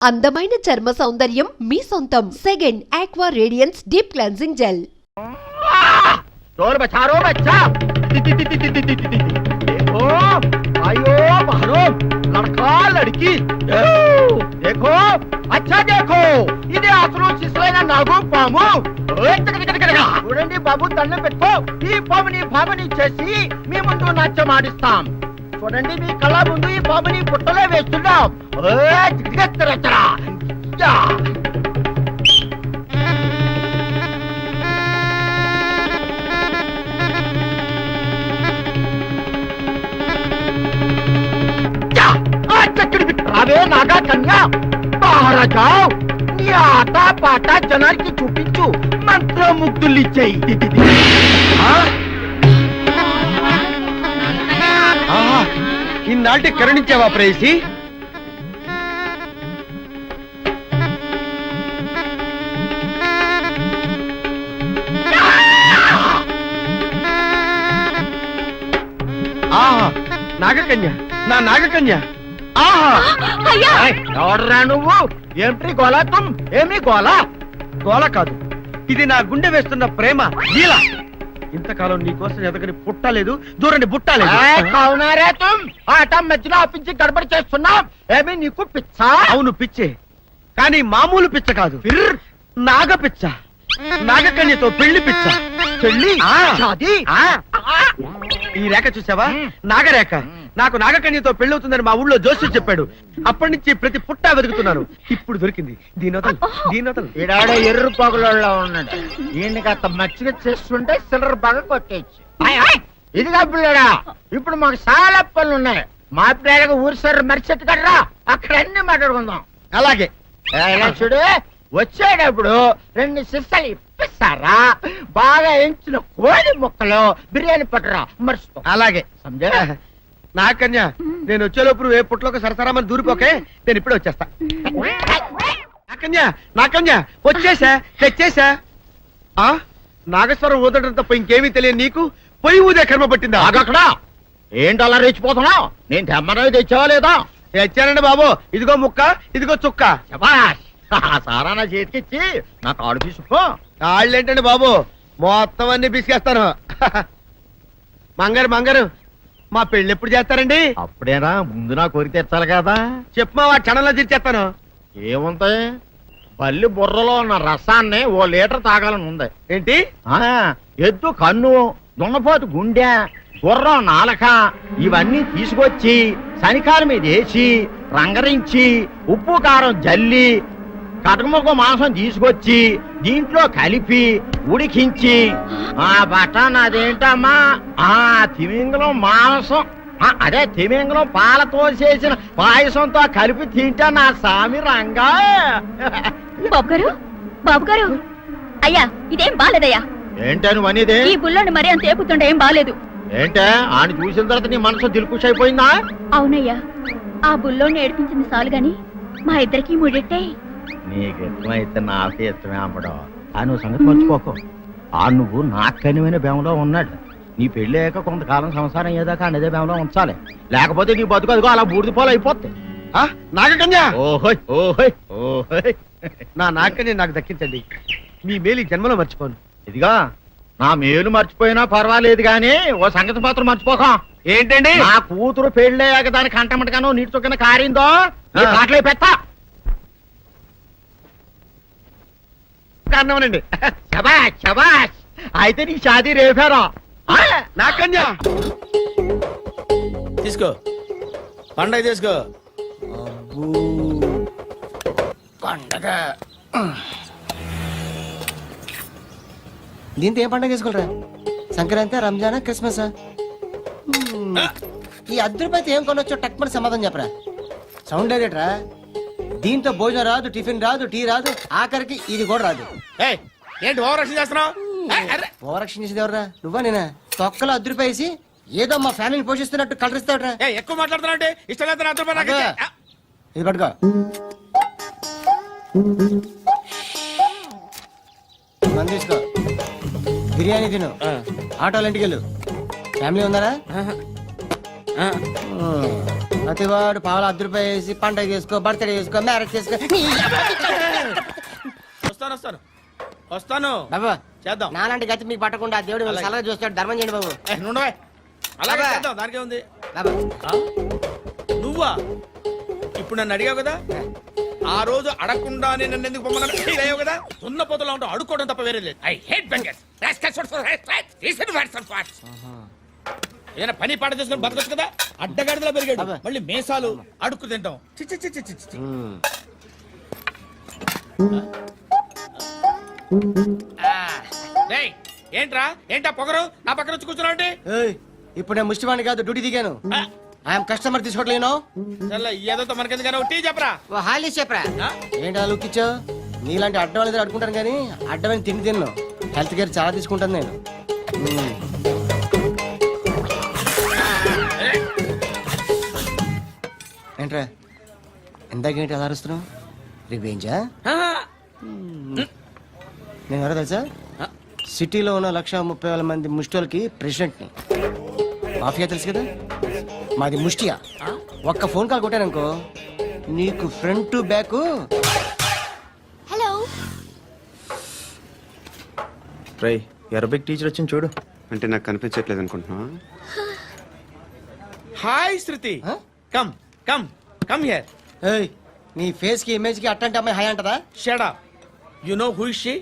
అందమైన చర్మ సౌందర్యం మీ సొంతం. Second aqua radiance deep cleansing gel. चोर बचा रो बच्चा देखो आयो मारो लड़का लड़की देखो अच्छा देखो इधे आसरो सिसलैन नागु पामु చూడండి బాబు దండం పెట్టుకో ఈ పాముని భామని చేసి మీ ముందు నాట్యం ఆడిస్తాం చూడండి మీ కళ్ళ ముందు ఈ పాముని పుట్టలో వేస్తున్నాం జిగత్తరచరా రావే నాగా కన్యా బాహర జాओ నీ ఆట పాట జనానికి చూపించు మంత్రముగ్ధులు ఇచ్చేయి ఇన్నాళ్ళకి కరుణించావా ప్రేయసి నాగకన్య నా నాగకన్య ఎవడరా నువ్వు ఏమిటి గోలా తుమ్ ఏమి గోలా గోల కాదు ఇది నా గుండె వేస్తున్న ప్రేమ లీల ఇంతకాలం నీ కోసం ఎదగని పుట్టలేదు దూరని బుట్టలేదు అవునారే తుమ్ ఆట మధ్యలో ఆపించి గడబడి చేస్తున్నాం ఏమి నీకు పిచ్చా అవును పిచ్చే కానీ మామూలు పిచ్చ కాదు నాగ పిచ్చ నాగకన్యతో పెళ్లి పిచ్చ పెళ్లి ఈ రేఖ చూసావా నాగరేఖ నాకు నాగకన్యతో పెళ్ళవుతుందని మా ఊళ్ళో జోస్యం చెప్పాడు అప్పటి నుంచి ప్రతి పుట్టా వెతుకుతున్నాను ఇప్పుడు దొరికింది దీనోతలు ఈడాడ ఎర్ర పగలలో ఉన్నాడు ఈయనకి అంత మచ్చిగా చేస్తుంటే సిల్లర్ బాగా కొట్టేయచ్చు ఇదిగా పిల్లడా ఇప్పుడు మాకు చాలా పనులు ఉన్నాయి మా పిల్లగా ఊరి సార్ మరిచెట్టు కడరా అక్కడ అన్ని మాట్లాడుకుందాం అలాగే చూడు వచ్చేటప్పుడు 2 సిస్సలు ఇప్పిస్తారా బాగా ఎంచిన కోడి ముక్కలు బిర్యానీ పట్టరా మర్చిపో అలాగే సమజా నాకన్య నేను వచ్చేలోపు ఏ పుట్లోకి సరసరామని దూరిపోకే నేను ఇప్పుడే వచ్చేస్తా నాకన్య వచ్చేసా తెచ్చేసా నాగేశ్వరం ఊదటం తప్ప ఇంకేమీ తెలియదు నీకు పొయ్యి ఊదే కర్మ పట్టిందా అక్కడ ఏంటి అలా రెచ్చిపోతున్నావు నేను తెమ్మనవి తెచ్చావా లేదా తెచ్చానండి బాబు ఇదిగో ముక్క ఇదిగో చుక్క సారా నా చేతికిచ్చి నా కాడు తీసుకో కాళ్ళేంటండి బాబు మొత్తం అన్ని బిసికేస్తాను మంగారు మా పెళ్లి ఎప్పుడు చేస్తారండి అప్పుడేనా ముందు నా కోరిక తెచ్చాలి కదా చెప్పమా ఆ క్షణంలో తీర్చేస్తాను ఏముంటాయి బల్లి బుర్రలో ఉన్న రసాన్ని 1 లీటర్ తాగాలని ఉంది ఏంటి ఎద్దు కన్ను దున్నపోతు గుండె గుర్రం నాలక ఇవన్నీ తీసుకొచ్చి శనికాల మీద వేసి రంగరించి ఉప్పు కారం జల్లి కటకముక్క మాంసం తీసుకొచ్చి దీంట్లో కలిపి ఉడికించి ఆ బటన్ అదేంటమ్మా తిమింగలం మాంసం అదే తిమింగలం పాలతో చేసిన పాయసంతో కలిపి తింటా నా సామి రంగా బాబు గారు అయ్యా ఇదేం బాలేదయ్యా ఏంటని వనిదే ఈ బుల్లోని మరీ అంత ఏపుతుండే ఏం బాలేదు ఏంటే ఆయన చూసిన తర్వాత నీ మనసు దిల్కుష్ అయిపోయిందా అవునయ్యా ఆ బుల్లోని ఏడిపించింది చాలు గాని మా ఇద్దరికి ముడిట్టే నీకు ఇష్టమైతే నాకే ఇష్టమే అమ్మడం ఆ నువ్వు సంగతి మర్చిపోకు ఆ నువ్వు నాకు కనివైన బేమలో ఉన్నాడు నీ పెళ్లి అయ్యాక కొంతకాలం సంసారం ఏదాకా అదే బేమలో ఉంచాలి లేకపోతే నీ బతుకు అదిగో అలా బూడిద పోలు అయిపోతాయి నాగకన్య ఓహోయ్ ఓహోయ్ ఓహోయ్ నా నాగకన్య నాకు దక్కించండి మీ మేలు జన్మలో మర్చిపోను ఇదిగా నా మేలు మర్చిపోయినా పర్వాలేదు గానీ ఓ సంగతి మాత్రం మర్చిపోక ఏంటండి నా కూతురు పెళ్ళయ్యాక దానికి కంటమటగానో నీటి చొక్కన కారిందో కాట్లే పెట్టా కారణమనండి శబాష్ శబాష్ అయితే నీ షాదీ రేపారా నాకన్య తీసుకో పండగ తీసుకో పండగ దీంతో ఏం పండుగ చేసుకోరా సంక్రాంతి రంజానా క్రిస్మస్ ఈ రూపాయలు ఏం కొనొచ్చో టక్మని సమాధానం చెప్పరా సౌండ్ ఏరేట్రా దీంతో భోజనం రాదు టిఫిన్ రాదు టీ రాదు ఆఖరికి ఇది కూడా రాదు ఏంటి ఓవరాక్షన్ చేస్తున్నావు ఓవరాక్షన్ చేసేది ఎవరా నువ్వా నేనా తొక్కలో రూపాయలు వేసి ఏదో మా ఫ్యామిలీని పోషిస్తున్నట్టు కలరిస్తావుట్రా ఎక్కువ మాట్లాడుతున్నా ఇష్టం లేదు ఇది పట్టుకో మంది తీసుకో బిర్యానీ తిను ఆటోలు ఇంటికి వెళ్ళు ఫ్యామిలీ ఉన్నారా ప్రతివాడు పావులు 10 రూపాయలు వేసి పండగ చేసుకో బర్త్డే చేసుకో మ్యారేజ్ చేసుకో వస్తాను బాబా చేద్దాం. నాలాంటి గతి మీకు పట్టకుండా ఆ దేవుడు మిమ్మల్ని సలహా చూస్తాడు ధర్మం చేయండి బాబు నుండవే అలాగే అబ్బా. చేద్దాం, దానికే ఉంది. బాబా ఆ? నువ్వా ఇప్పుడు నన్ను అడిగావు కదా, ఆ రోజు అడగకుండానే నన్ను ఎందుకు పొమ్మన్నాను ఫీల్ అయ్యావు కదా. ఉన్న పొదలో ఉంటావు, అడుక్కోవడం తప్ప వేరే లేదు. I hate bangers. ఏదైనా పని పాట చేసుకుని బతకొచ్చు కదా. అడ్డగాడిదలా పెరిగాడు, అబ్బా. మళ్ళీ మేసాలు అడుక్కు తింటాం. చి చి చి చి చి చి. డేయ్, ఏంట్రా ఏంటా పొగరు నా పక్కన వచ్చి కూర్చున్నావు అంటే? ఏయ్, ఇప్పుడు నేను ముష్టివాణి కాదు డ్యూటీ దిగాను ఐఎమ్ కస్టమర్ తీసుకోవట్లేను ఏదో మనకెందుకైనా టీ చెప్పరా. ఓ హాలీస్ చెప్పరా ఆ? ఏంటి అలా లుక్కిచ్చావు నీలాంటి అడ్డం వాళ్ళ దగ్గర అడుకుంటాను కానీ అడ్డమైన తిండి తిన్ను హెల్త్ కేర్ చాలా తీసుకుంటాను నేను ఏంట్రా ఇందాకేంటి అలా అరుస్తున్నావు రివేంజా నేను ఎవరో తెలుసా సిటీలో ఉన్న 130,000 మంది ముష్టిలకి ప్రెసిడెంట్ని మాఫియా తెలుసు కదా మాది ముష్టియా ఒక్క ఫోన్ కాల్ కొట్టాననుకో నీకు ఫ్రంట్ టు బ్యాక్ హలో రై అరబిక్ టీచర్ వచ్చింది చూడు. అంటే నాకు కనిపించట్లేదు అనుకుంటున్నా. Hi Shruti, Huh? Come come come here. ఏయ్ నీ ఫేస్ కి ఇమేజ్ కి అట్టంటే అమ్మాయి హై అంటదా shut up. You know who is she?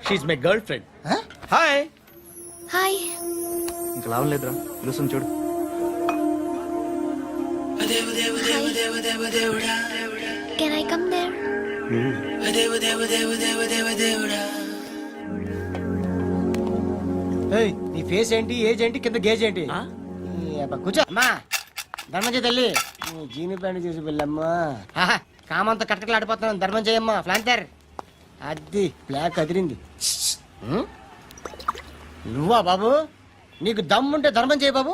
She is my girl friend. Huh? Hi. Hi ఇంకా లాభం లేదురా, పిలుస్తుంది చూడు. కెన్ ఐ కమ్ దేర్ ఏయ్ నీ ఫేస్ ఏంటి ఏజ్ ఏంటి కింద గేజ్ ఏంటి Huh? ఈ అబ్బా, కూర్చో అమ్మా ధర్మం చేయి తల్లి నీ జీని ప్యాంట్ చూసి వెళ్ళమ్మా ఆహా, కామంతో కట్టకలాడిపోతున్నాను ధర్మం చేయమ్మా ఫ్లాంతర్ అది బ్లాక్ అదిరింది హ్మ్? నువ్వా బాబు నీకు దమ్ముంటే ధర్మం చేయి బాబు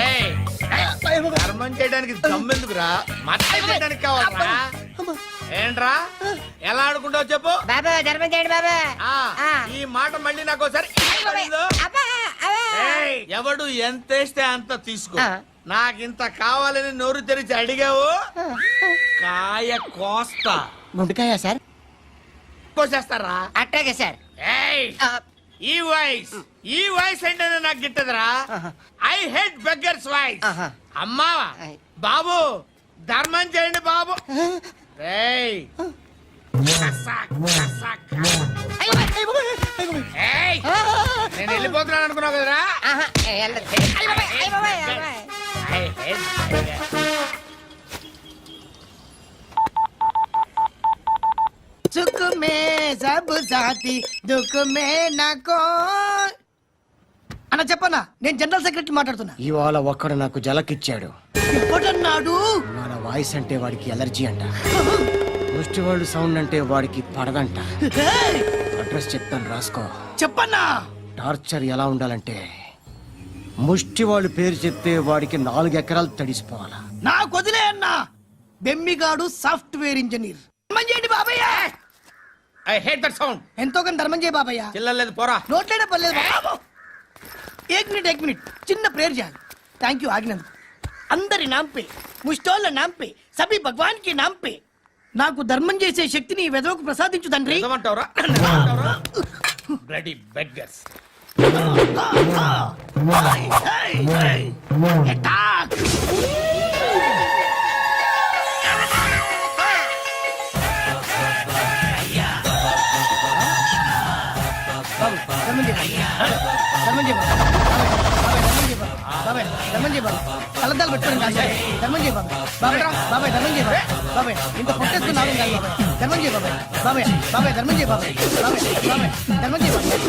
ఏయ్, ధర్మం చేయడానికి దమ్మెందుకురా, మతం చేయడానికి కావాలరా. ఏంట్రా ఎలా ఆడుకుంటావు చెప్పు. బాబా ధర్మం చేయండి బాబా ఆ, ఈ మాట మళ్ళీ నాకు ఒకసారి ఏయ్, ఎవడు ఎంత వేస్తే అంత తీసుకో. ఆ. నాకింత కావాలని నోరు తెరిచి అడిగావు, కాయ కోస్తా. గుండెకాయ సార్ కోసేస్తారా? అట్టాగే సార్ ఏయ్, ఈ వాయిస్ ఏంటనే నాకు గిట్టదురా. I hate beggars voice. ఆహా. అమ్మా బాబు ధర్మం చేయండి బాబు. ఏయ్, ఏయ్, నేను వెళ్ళిపోతున్నాను అనుకున్నావు కదరా. I hate beggars. सुख में सब साथी दुख में नाको అన్న చెప్పన్నా నేను జనరల్ సెక్రటరీ మాట్లాడుతున్నా ఇవాళ ఒక్కడు నాకు జలకిచ్చాడు ఇప్పుడన్నాడు మన వాయిస్ అంటే వాడికి ఎలర్జీ అంట ముష్టి వాళ్ళు సౌండ్ అంటే వాడికి పడదంట అడ్రస్ చెప్తాను రాసుకో చెప్పన్నా టార్చర్ ఎలా ఉండాలంటే ముష్టి వాళ్ళు పేరు చెప్తే వాడికి 4 ఎకరాలు తడిసిపోవాలా నాకు వదిలే అన్నా బెమ్మిగాడు సాఫ్ట్వేర్ ఇంజనీర్ ధర్మం చేయండి బాబయ్య I hate that sound. ఎంతో కొంత ధర్మం చేయ బాబయ్య చిల్లలేదు పోరా. నోట్లేనే పర్లేదు బాబు एक मिनट చిన్న ప్రేయర్ చేయాలి థ్యాంక్ యూ ఆగినందుకు అందరి నామ్ పే ముష్టోళ్ళ నామ్ పే సభీ భగవాన్ కి నామ్ పే నాకు ధర్మం చేసే శక్తిని ఈ వెదవకు ప్రసాదించు తండ్రి ఏమంటావురా? Bloody beggars. Attack! బాబు, ధర్మం చేయి బాబు. ధర్మం చేయి బాబు. బాబాయ్, ధర్మం చేయి బాబు. కళ్ళద్దాలు పెట్టుకోండి కాదు సార్. ధర్మం చేయి బాబాయ్. బాబాయ్ ధర్మం చేయి బాబాయ్. బాబాయ్ ఇంత పొట్టేసుకుని నాగం కాదు బాబాయ్. ధర్మం చేయి బాబాయ్. బాబాయ్ ధర్మం చేయి బాబాయ్. ధర్మం చేయి బాబాయ్.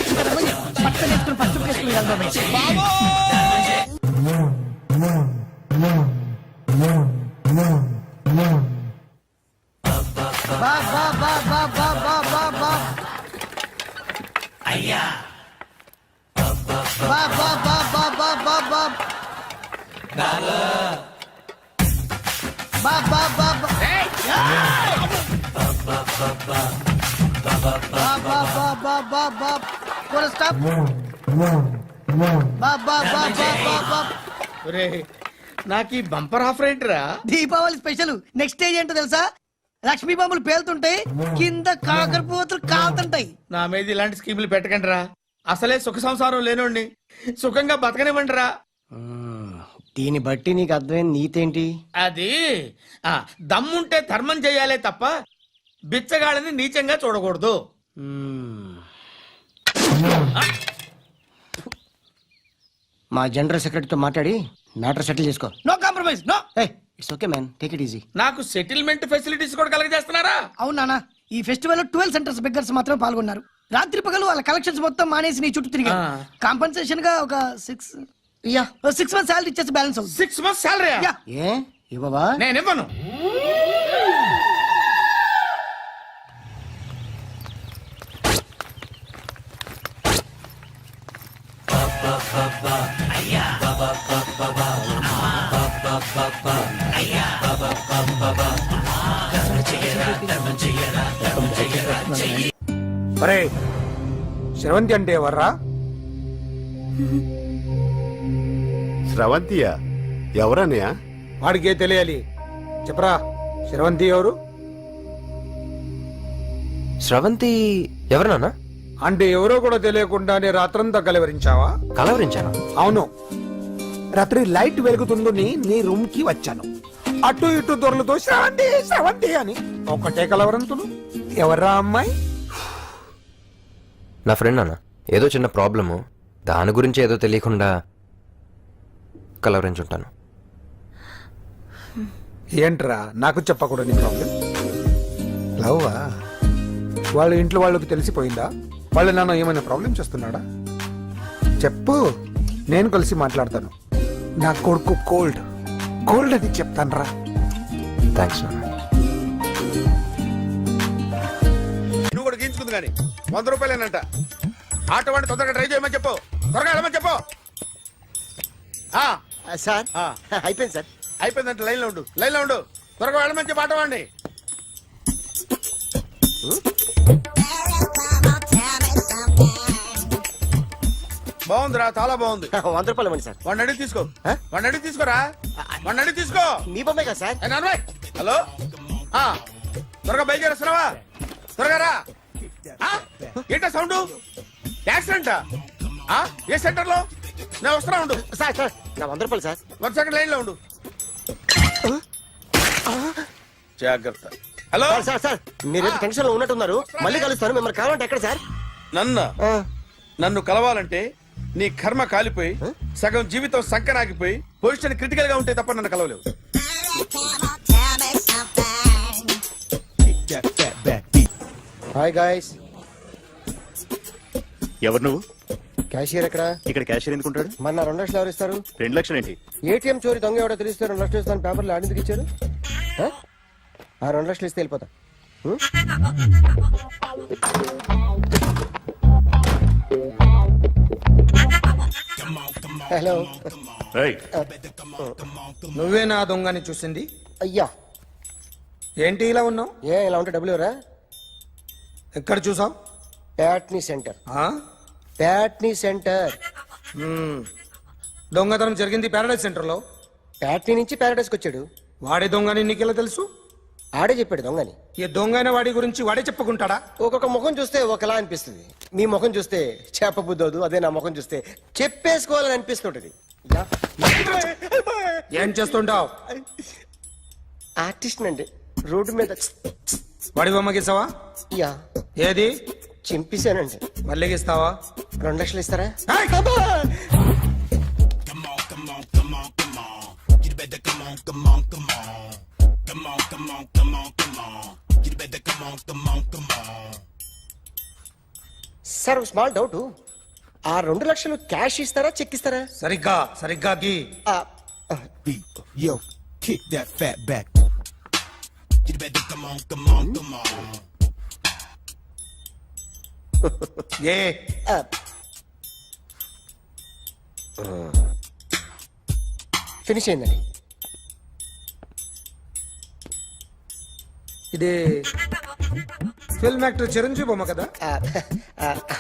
ఇంకా ధర్మం చేయి. పట్టుకొని వేసుకుని పట్టు వేసుకుని కాదు బాబాయ్. బా బా బా బా బా బా బా బా అయ్యా బా బా బా బా బా బా బా బా బా బా బా బా బా బా బా బా పూర స్టాప్ బా బా బా బా బా బా ఒరేయ్, నాకు ఈ బంపర్ ఆఫర్ ఏంటిరా? దీపావళి స్పెషల్ నెక్స్ట్ స్టేజ్ ఏంటో తెలుసా? లక్ష్మీ బాంబులు పేలుతుంటాయి, కింద కాకరపువ్వుతులు కాలుతుంటాయి. నా మీద ఇలాంటి స్కీములు పెట్టకండి రా. అసలే సుఖ సంసారం లేనోడిని సుఖంగా బతకనివ్వండి రా. దీన్ని బట్టి నీకు అర్థమైన నీతేంటి? అది దమ్ముంటే ధర్మం చెయ్యాలే తప్ప బిచ్చగాళ్ళని నీచంగా చూడకూడదు. మా జనరల్ సెక్రటరీతో మాట్లాడి మ్యాటర్ సెటిల్ చేసుకో. No compromise, no. It's okay man, take it easy. నాకు సెటిల్మెంట్ ఫెసిలిటీస్ కూడా కలగజేస్తున్నారా? అవును నాన్న, ఈ ఫెస్టివల్ లో 12 సెంటర్స్ బెగ్గర్స్ మాత్రమే పాల్గొన్నారు. రాత్రి పగలు వాళ్ళ కలెక్షన్స్ మొత్తం మానేసి నీ చుట్టూ తిరిగారు. కాంపన్సేషన్ గా ఒక 6 months సాలరీ ఇచ్చేసి బ్యాలెన్స్ అవుతుంది. 6 months శాలరీ Yeah. ఏ ఇవ్వవా? నేను ఇవ్వను. అరే శ్రవంతి అంటే ఎవర్రా? స్రవంతియా? ఎవరన్నయ్య? వాడికే తెలియాలి, చెప్పరా. శ్రవంతి ఎవరు? స్రవంతి ఎవరు నాన్న? అంటే ఎవరో కూడా తెలియకుండానే రాత్రంతా కలవరించావా? కలవరించాను. అవును, రాత్రి లైట్ వెలుగుతుందని నీ రూమ్ కి వచ్చాను. అటు ఇటు దొరలతో శ్రవంతి శ్రవంతి అని ఒకటే కలవరంతులు. ఎవర్రా అమ్మాయి? నా ఫ్రెండ్ నాన్న, ఏదో చిన్న ప్రాబ్లము, దాని గురించి ఏదో తెలియకుండా కలవరించుంటాను. ఏంట్రా నాకు చెప్పకూడదు నీ ప్రాబ్లం? లవ్వా? వాళ్ళ ఇంట్లో వాళ్ళకి తెలిసిపోయిందా? వాళ్ళ నాన్న ఏమైనా ప్రాబ్లం చేస్తున్నాడా? చెప్పు, నేను కలిసి మాట్లాడతాను. నా కొడుకు కోల్డ్ కోల్డ్ అని చెప్తాను రా. థ్యాంక్స్ నాన్న. నువ్వు కూడా గీంచుకుంది కానీ 100 రూపాయలేనంట. ఆటో వాడిని తొందరగా ట్రై చేయమని చెప్పు, త్వరగా వెళ్ళమని చెప్పు. సార్ అయిపోయింది సార్. అయిపోయిందంటే లైన్ లో ఉండు, లైన్ లో ఉండు, త్వరగా వెళ్ళమని చెప్పు ఆటో వాడిని. బాగుందిరా, చాలా బాగుంది. 100 రూపాయలు ఇవ్వండి సార్. వాడిని అడిగి తీసుకో, వాడిని అడిగి తీసుకోరా, వాడిని అడిగి తీసుకో. మీ బొమ్మే కదా సార్. ఏ నాన్నబాయ్, హలో, త్వరగా బయలుదేరేస్తున్నావా? త్వరగా రా. ఏంటా సౌండ్? యాక్సిడెంటా? ఏ సెంటర్ లో? నేను వస్తున్నా ఉండు. సార్ సార్ నా 100 రూపాయలు సార్. 1 సెకండ్ లైన్ లో ఉండు. జాగ్రత్త. హలో సార్ సార్ సార్ మీరేదో టెన్షన్ లో ఉన్నట్టున్నారు. మళ్ళీ కలుస్తాను. మిమ్మల్ని కావాలంటే ఎక్కడ సార్? నన్ను కలవాలంటే నీ కర్మ కాలిపోయి సగం జీవితం సంకరాగిపోయి పొజిషన్ క్రిటికల్ గా ఉంటే తప్ప నన్ను కలవలేవు. Hi guys. ఎవరు నువ్వు? క్యాషియర్ ఎక్కడ? ఇక్కడ క్యాషియర్ ఎందుకుంటాడు? మన 2 లక్షలు ఎవరు ఇస్తారు? 2 లక్షలు ఏంటి? ఏటీఎం చోరీ దొంగ ఎవడో తెలిస్తే 2 లక్షలు ఇస్తాను పేపర్లు ఆడిందుకు ఇచ్చారు. ఆ 2 లక్షలు ఇస్తే వెళ్ళిపోతా. హలో. నువ్వే నా దొంగని చూసింది? అయ్యా ఏంటి ఇలా ఉన్నావు? ఏ ఇలా ఉంటే డబ్బులు ఎవరా? ఎక్కడ చూసావు? ప్యాట్నీ సెంటర్. ప్యాట్నీ సెంటర్. దొంగతనం జరిగింది ప్యారడైజ్ సెంటర్ లో. ప్యాట్నీ నుంచి ప్యారడైస్కి వచ్చాడు. వాడే దొంగని నీకెలా తెలుసు? ఆడే చెప్పాడు దొంగని. ఈ దొంగైన వాడి గురించి వాడే చెప్పుకుంటాడా? ఒక్కొక్క ముఖం చూస్తే ఒకలా అనిపిస్తుంది. మీ ముఖం చూస్తే చెప్పబుద్దోదు, అదే నా ముఖం చూస్తే చెప్పేసుకోవాలని అనిపిస్తుంటది. ఏం చేస్తుంటావు? ఆర్టిస్ట్ అండి. రోడ్డు మీద వాడి బొమ్మ గీసావా? యా ఏది? చింపేశానండి. మళ్ళీ గీస్తావా? 2 లక్షలు ఇస్తారా? సార్ స్మాల్ డౌట్, ఆ 2 లక్షలు క్యాష్ ఇస్తారా చెక్ ఇస్తారా? సరిగ్గా సరిగ్గా గీ. Yo, kick that fat back. You better come on, come on, come on. A finish అయిందండి. ఇది ఫిల్మ్ యాక్టర్ చిరంజీవి బొమ్మ కదా?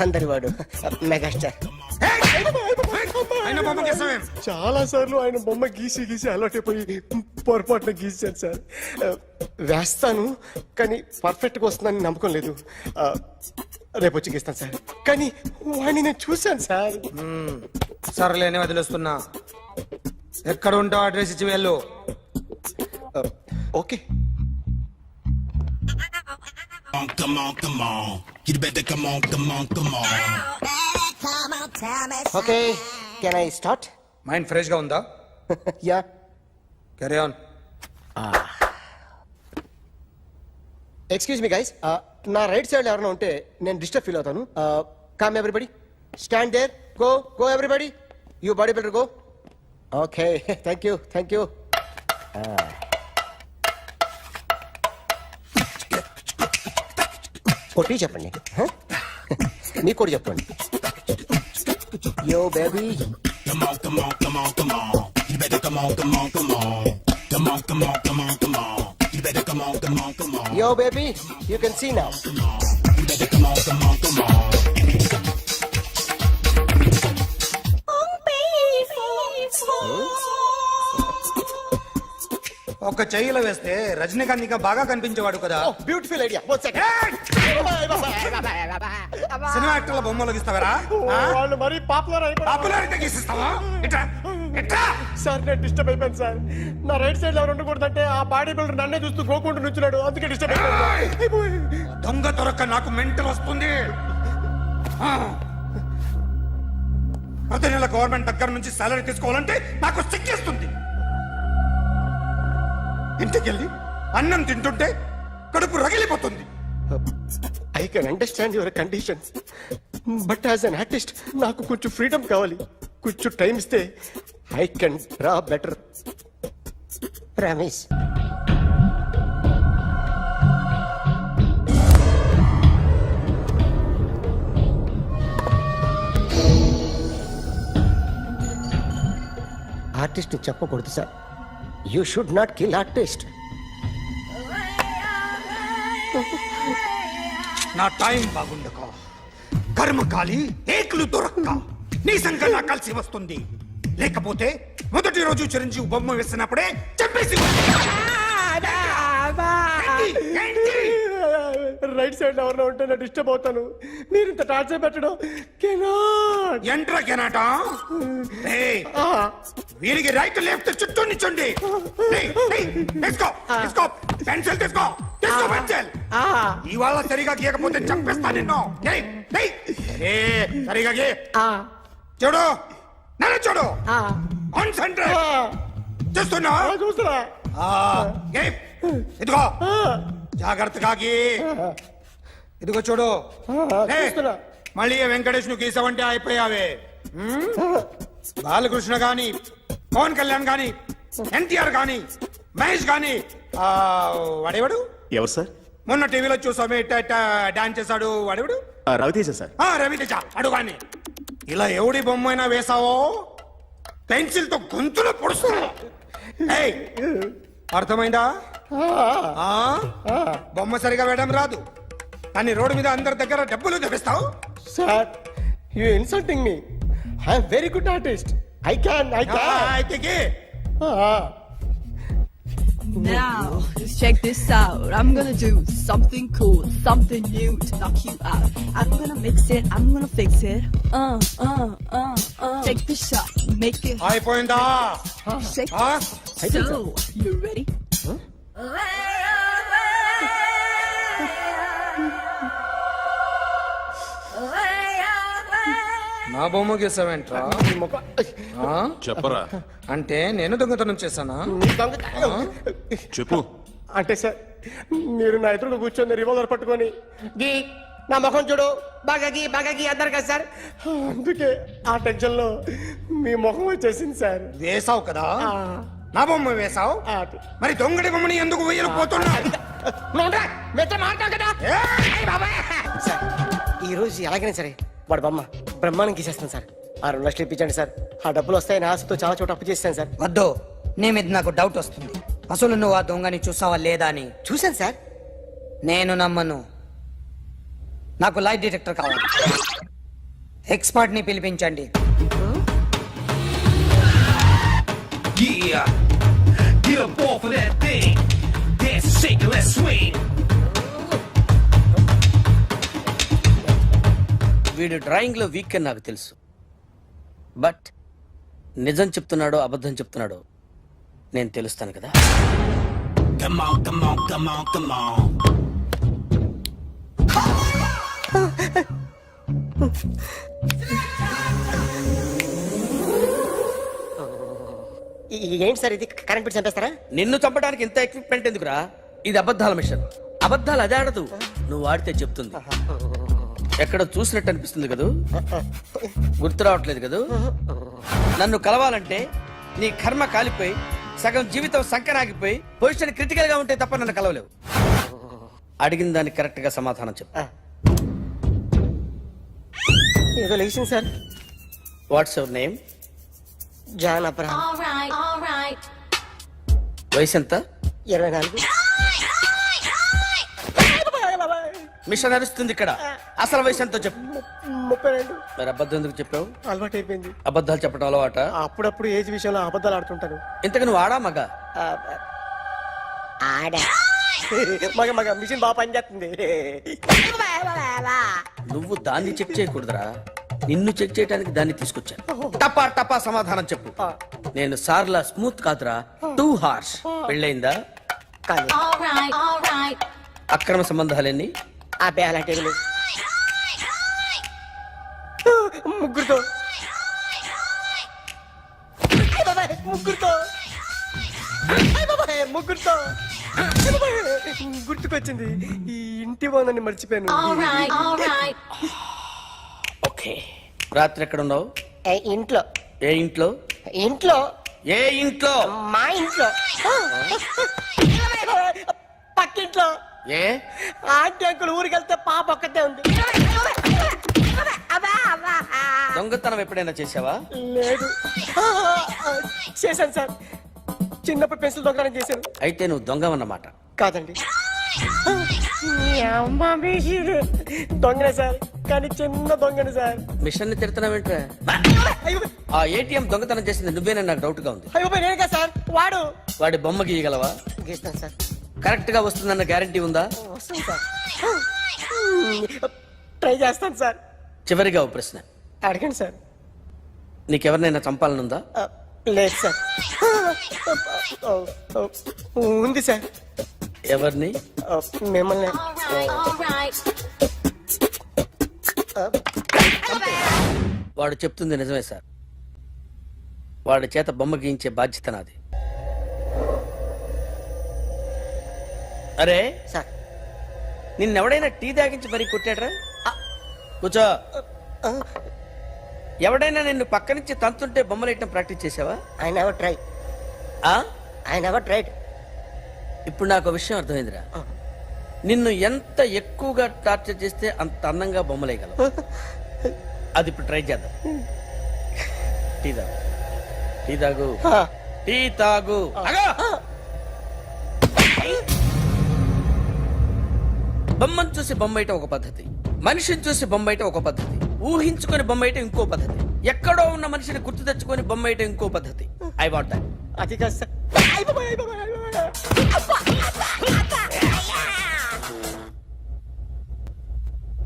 అందరి వాడు మెగాస్టార్. ఆయన బొమ్మ గీసావేం? చాలా సార్లు ఆయన బొమ్మ గీసి అలవాటైపోయి పొరపాటున గీసాను సార్. వేస్తాను కానీ పర్ఫెక్ట్ గా వస్తుందని నమ్మకం లేదు. రేపు వచ్చి గీస్తాను సార్. కానీ వాడిని నేను చూశాను సార్. సర్లేని వదిలేస్తున్నా. ఎక్కడ ఉంటావు అడ్రస్ ఇచ్చి వెళ్ళు. Okay. Come on, come on. You better come on, come on, come on. Okay can I start? Mind fresh గా ఉందా? Yeah. Carry on. Excuse me guys, నా రైట్ సైడ్ ఎవరైనా ఉంటే నేను డిస్టర్బ్ ఫీల్ అవుతాను. Come everybody, stand there, go everybody, you body builder go. Okay thank you. కొట్టి చెప్పండి, మీకు కూడా చెప్పండి. Yo baby. Come on, come on, come on, come on. You better come on, come on, come on. Come on, come on, come on, come on. You better come on, come on, come on. Yo, baby, you can see now. You better come on, come on, come on. ఒక చెయ్యిలో వేస్తే రజనీకాంత్ ఇంకా బాగా కనిపించేవాడు కదా. Beautiful idea. Cinema యాక్టర్ల బొమ్మలు గీస్తావరా? వాళ్ళు మరీ popular అయిపోయారు. Popularity గీసిస్తావా? ఎట్లా? సార్ నేను డిస్టర్బ్ అయిపోయాను సార్. నా రైట్ సైడ్ ఎవరు ఉండకూడదంటే ఆ బాడీ బిల్డర్ నన్నే చూస్తూ గోకుంటూ నుంచున్నాడు, అందుకే డిస్టర్బ్ అయిపోయాను. దొంగ దొరక్క నాకు మెంటల్ వస్తుంది. ప్రతి నెల గవర్నమెంట్ దగ్గర నుంచి సాలరీ తీసుకోవాలంటే నాకు సిగ్గేస్తుంది. ఇంటికెళ్ళి అన్నం తింటుంటే కడుపు రగిలిపోతుంది. I can understand your conditions, but as an artist నాకు కొంచెం ఫ్రీడమ్ కావాలి. కొంచెం టైం ఇస్తే I can draw better. Promise. Artist చెప్పకూడదు sir. You should not kill artist. నా టైం బాగుండక కర్మకాలి ఏకులు దొరక్క నీ సంకల్లా కలిసి వస్తుంది. లేకపోతే మొదటి రోజు చిరంజీవి బొమ్మ వేసినప్పుడే చెప్పేసి రైట్ సైడ్ ఎవరిలో ఉంటే నేను డిస్టర్బ్ అవుతాను. మీరు ఇంత టార్చర్ పెట్టడం ఎంట్రా కెనాట. వీరికి రైట్ లెఫ్ట్ చుట్టూ నిచ్చండి. పెన్సిల్ తీసుకో, పెన్సిల్. ఇవాళ సరిగా గీయకపోతే చంపేస్తా నిన్ను. సరిగా గీ. చూడు, నన్ను చూడు. కాన్సంట్రేట్ చూస్తున్నా. ఇదిగో జాగ్రత్తగా గీ. ఇదిగో చూడు. మళ్ళీ వెంకటేష్ ను గీసావంటే అయిపోయావే. బాలకృష్ణ గాని, పవన్ కళ్యాణ్ గాని, ఎన్టీఆర్ గాని, మహేష్ గాని, వాడేవాడు ఎవరు సార్? మొన్న టీవీలో చూసామే డాన్స్ చేశాడు వాడేవాడు? రవితేజ సార్. రవితేజ అడుగాని. ఇలా ఎవడి బొమ్మ అయినా వేసావో పెన్సిల్ తో గొంతులో పొడుస్తా. అర్థమైందా? బొమ్మ సరిగా వేయడం రాదు కానీ రోడ్డు మీద అందరి దగ్గర డబ్బులు తెప్పిస్తావు. Sir you insulting me. I am very good artist. I can. అయితే Now, just check this out. I'm gonna do something cool, something new to knock you out. I'm gonna mix it, I'm gonna fix it. Take the shot, make it. అయిపోయిందా? Shake it. So, you ready? నా బొమ్మ గీసావేంట్రా? చెప్పరా. అంటే నేను దొంగతనం చేశానా? చెప్పు. అంటే సార్ మీరు నా ఎదురుగా కూర్చొని రివాల్వర్ పట్టుకొని గీ నా ముఖం చూడు బాగా గీ అన్నారు కదా సార్. అందుకే ఆ టెన్షన్ లో మీ ముఖం వచ్చేసింది సార్. వేసావు కదా, నా బొమ్మ వేసావు. మరి దొంగడి బొమ్మని ఎందుకు వేయలేకపోతున్నా? సార్ ఈ రోజు ఎలాగైనా సరే వాడు బొమ్మ బ్రహ్మాండం గీసేస్తాను సార్. 6 లక్షలు ఇప్పించండి సార్. ఆ డబ్బులు వస్తాయని ఆశతో చాలా చోట అప్పు చేస్తాను సార్. వద్దు, నీ మీద నాకు డౌట్ వస్తుంది. అసలు నువ్వు ఆ దొంగని చూసావా లేదా అని. చూశాను సార్. నేను నమ్మను. నాకు లైట్ డిటెక్టర్ కావాలి. ఎక్స్పర్ట్ ని పిలిపించండి. Yeah, get up off of that thing. Dance and shake and let's swing. వీడు డ్రాయింగ్ లో వీక్ అని నాకు తెలుసు, బట్ నిజం చెప్తున్నాడో అబద్ధం చెప్తున్నాడో నేను తెలుస్తాను కదా. Come on, come on, come on, come on. ఏంటి సార్ ఇది, కరెంట్ బిల్ చంపేస్తారా? నిన్ను చంపడానికి ఇంత ఎక్విప్మెంట్ ఎందుకురా? ఇది అబద్ధాల మిషన్. అబద్ధాలు అదే ఆడదు, నువ్వు ఆడితే చెప్తుంది. ఎక్కడ చూసినట్టు అనిపిస్తుంది కదూ, గుర్తు రావట్లేదు కదూ. నన్ను కలవాలంటే నీ కర్మ కాలిపోయి సగం జీవితం సంకరాగిపోయి పొజిషన్ క్రిటికల్ గా ఉంటే తప్ప నన్ను కలవలేవు. అడిగిన దానికి కరెక్ట్ గా సమాధానం చెప్పు. ఏదో లేచింది sir. What's your name? John Abraham. వయసు ఎంత? 24. మిషన్ నడుస్తుంది ఇక్కడ. అసలు వయసు ఎంతో చెప్పు. 32. మరి అబద్ధం ఎందుకు చెప్పావు? అలవాటు అయిపోయింది. అబద్ధాలు చెప్పడం అలవాట? అప్పుడప్పుడు ఏజ్ విషయంలో అబద్ధాలు ఆడుతుంటాను. ఇంతకు నువ్వు ఆడా మగ? ఆడా. మగ మగ మిషన్ బాగా పనిచేస్తుంది. నువ్వు దాన్ని చెక్ చేయకూడదురా, నిన్ను చెక్ చేయడానికి దాన్ని తీసుకొచ్చాను. టపా టపా సమాధానం చెప్పు. నేను సార్లా స్మూత్ కాదురా, టూ హార్ష్. పెళ్ళైందా? కానీ అక్రమ సంబంధాలన్నీ? అబ్బే అలాంటి ముగ్గురుతో ముగ్గురుతో ముగ్గురుతో గుర్తుకొచ్చింది. ఈ ఇంటి బాగుందని మర్చిపోయాను. ఓకే. రాత్రి ఎక్కడ ఉన్నావు? ఇంట్లో. ఏ ఇంట్లో? ఇంట్లో. ఏ ఇంట్లో? మా ఇంట్లో. పక్కింట్లో. ఏ ఆంటీ అంకుల్ ఊరికి వెళ్తే పాప ఒక్కతే ఉంది. దొంగతనం ఎప్పుడైనా చేసావా? లేదు. చేశాను సార్, చిన్నప్పుడు పెన్సిల్ దొంగతనం చేశాను. అయితే నువ్వు దొంగవన్నమాట. కాదండి, దొంగనే సార్, కానీ చిన్న దొంగని సార్. మిషన్ ని తిడుతున్నావేంట్రా? ఆ ఏటీఎం దొంగతనం చేసింది నువ్వేనని నాకు డౌట్ గా ఉంది. అయ్యో నేనే సార్. వాడి బొమ్మ గీయగలవా? గీస్తాను సార్. కరెక్ట్ గా వస్తుందన్న గ్యారంటీ ఉందా? వస్తాను సార్, ట్రై చేస్తాను సార్. చివరిగా ఓ ప్రశ్న అడగండి సార్. నీకెవరినైనా చంపాలనుందా? లేదు సార్. ఉంది సార్. ఎవరిని? మిమ్మల్ని. వాడు చెప్తుంది నిజమే సార్. వాడి చేత బొమ్మ గీయించే బాధ్యత నాది. అరే సార్, నిన్నెవడైనా టీ తాగించి మరీ కొట్టాడ్రా? కూర్చో. ఎవడైనా నిన్ను పక్క నుంచి తంతుంటే బొమ్మలేయటం ప్రాక్టీస్ చేసావా? I never try. I never tried. ఇప్పుడు నాకు ఒక విషయం అర్థమైందిరా. నిన్ను ఎంత ఎక్కువగా టార్చర్ చేస్తే అంత అందంగా బొమ్మలేయగలవు. అది ఇప్పుడు ట్రై చేద్దాం. టీ తాగు, టీ తాగు, టీ తాగు. బొమ్మను చూసి బొమ్మయటం ఒక పద్ధతి, మనిషిని చూసి బొమ్మయటం ఒక పద్ధతి, ఊహించుకొని బొమ్మయటం ఇంకో పద్ధతి, ఎక్కడో ఉన్న మనిషిని గుర్తు తెచ్చుకొని బొమ్మయటం ఇంకో పద్ధతి. I want that. అది కాదు సార్.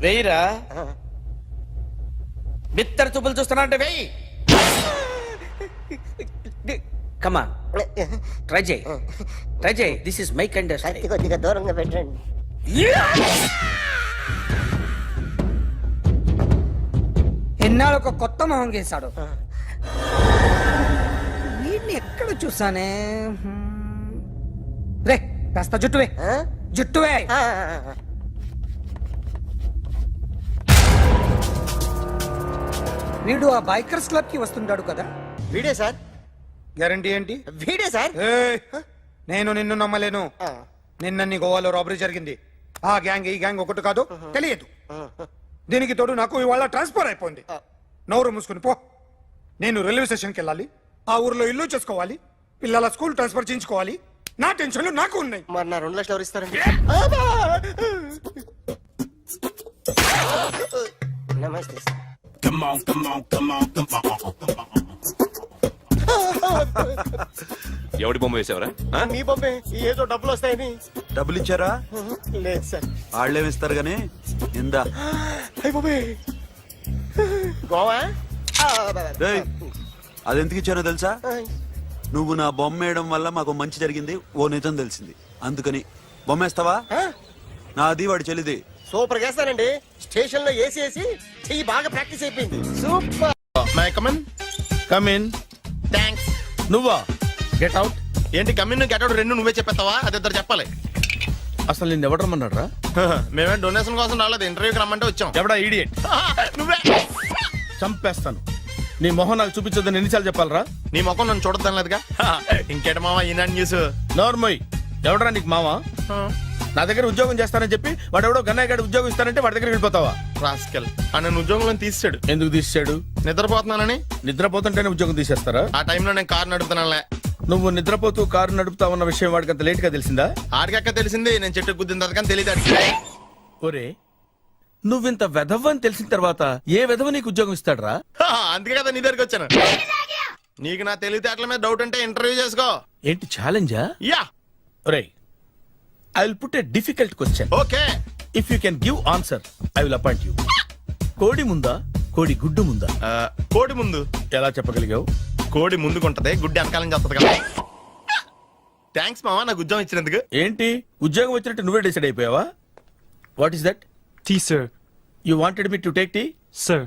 వెయ్యిరా. బిత్తర చూపులు చూస్తున్నా అంటే వెయ్యి. కమాన్, ట్రై చేయి, ట్రై చేయి. This is my kind. కొద్దిగా దూరంగా పెట్టండి. ఎన్నాళ్ళు ఒక కొత్త మొహం గీశాడు. వీడిని ఎక్కడ చూసానే? రే కాస్త జుట్టువే, జుట్టువే. వీడు ఆ బైకర్స్ క్లబ్ కి వస్తుంటాడు కదా? వీడే సార్. గ్యారంటీ ఏంటి? వీడే సార్. నేను నిన్ను నమ్మలేను. నిన్న గోవాలో రాబరీ జరిగింది. ఆ గ్యాంగ్ ఈ గ్యాంగ్ ఒకటి కాదు, తెలియదు. దీనికి తోడు నాకు ఇవాళ ట్రాన్స్ఫర్ అయిపోయింది. నోరు మూసుకుని పో. నేను రైల్వే స్టేషన్కి వెళ్ళాలి, ఆ ఊర్లో ఇల్లు చేసుకోవాలి, పిల్లల స్కూల్ ట్రాన్స్ఫర్ చేయించుకోవాలి. నా టెన్షన్లు నాకు ఉన్నాయి. మరి నా 2 లక్షలు ఎవరు ఇస్తారండి? నమస్తే sir. Come on, come on, come on, come on, come on. ఎవడి బొమ్మ వేసావరా మీ బొమ్మే ఏదో డబ్బులు వస్తాయని. డబ్బులు ఇచ్చారా? లేదు సార్. వాళ్ళేమిస్తారు గానీ ఇందా. అయ్య బొమ్మే గోవా. అది ఎందుకు ఇచ్చానో తెలుసా? నువ్వు నా బొమ్మ వేయడం వల్ల మాకు మంచి జరిగింది, ఓ నిజం తెలిసింది. అందుకని బొమ్మేస్తావా? నాది వాడి చెల్లిది. సూపర్ చేస్తానండి. స్టేషన్ లో ఏసీ వేసి చెయ్యి బాగా ప్రాక్టీస్ అయిపోయింది. Super. My come on come in. Thanks. నువ్వా? Get out. ఏంటి కమ్మిన్ గెట్ అవుట్ రెండు నువ్వే చెప్పేస్తావా? అది ఇద్దరు చెప్పాలి. అసలు నేను ఎవడు రమ్మన్నాడు రా? మేమే డొనేషన్ కోసం రాలేదు, ఇంటర్వ్యూకి రమ్మంటే వచ్చాం. ఎవడా ఈడియట్? నువ్వే. చంపేస్తాను. నీ మొహం నాకు చూపించొద్దని ఎన్నిసార్లు చెప్పాలరా? నీ ముఖం నన్ను చూడద్దాం లేదుగా. ఇంకేట మామ ఈనాడు న్యూస్. నోర్మోయ్. ఎవడరా నీకు మావా? నా దగ్గర ఉద్యోగం చేస్తానని చెప్పి వాడు ఎవడో గన్నయ్య గారి ఉద్యోగం ఇస్తానంటే వాడి దగ్గర వెళ్ళిపోతావా? రాస్కల్. నన్ను ఉద్యోగంలో తీసాడు. ఎందుకు తీసాడు? నిద్రపోతున్నానని. నిద్రపోతుంటేనే ఉద్యోగం తీసేస్తారా? ఆ టైంలో నేను కారు నడుపుతున్నానులే. నువ్వు నిద్రపోతూ కారు నడుపుతా ఉన్న విషయం వాడికి అంత లేట్ గా తెలిసిందా? ఆడికక్క తెలిసింది, నేను చెట్టు గుద్దిన తర్వాత కానీ తెలియదు ఆడికి. ఒరే, నువ్వింత వెధవ్ అని తెలిసిన తర్వాత ఏ వెధవ నీకు ఉద్యోగం ఇస్తాడరా? అందుకే కదా నీ దగ్గరికి వచ్చాను. నీకు నా తెలివితేటల మీద డౌట్ అంటే ఇంటర్వ్యూ చేసుకో. ఏంటి ఛాలెంజా? యా. ఒరే, I will put a difficult question. Okay. If you can give answer I will appoint you. కోడి ముందా, కోడి గుడ్డు ముందా? కోడి ముందు. ఎలా చెప్పగలిగావు? కోడి ముందుకుంటది, గుడ్డి వెనకాలని చేస్తుంది కదా. థ్యాంక్స్ మామ నాకు ఉద్యోగం ఇచ్చినందుకు. ఏంటి ఉద్యోగం వచ్చినట్టు నువ్వే డిసైడ్ అయిపోయావా? What is that? Tea sir. You wanted me to take tea? Sir.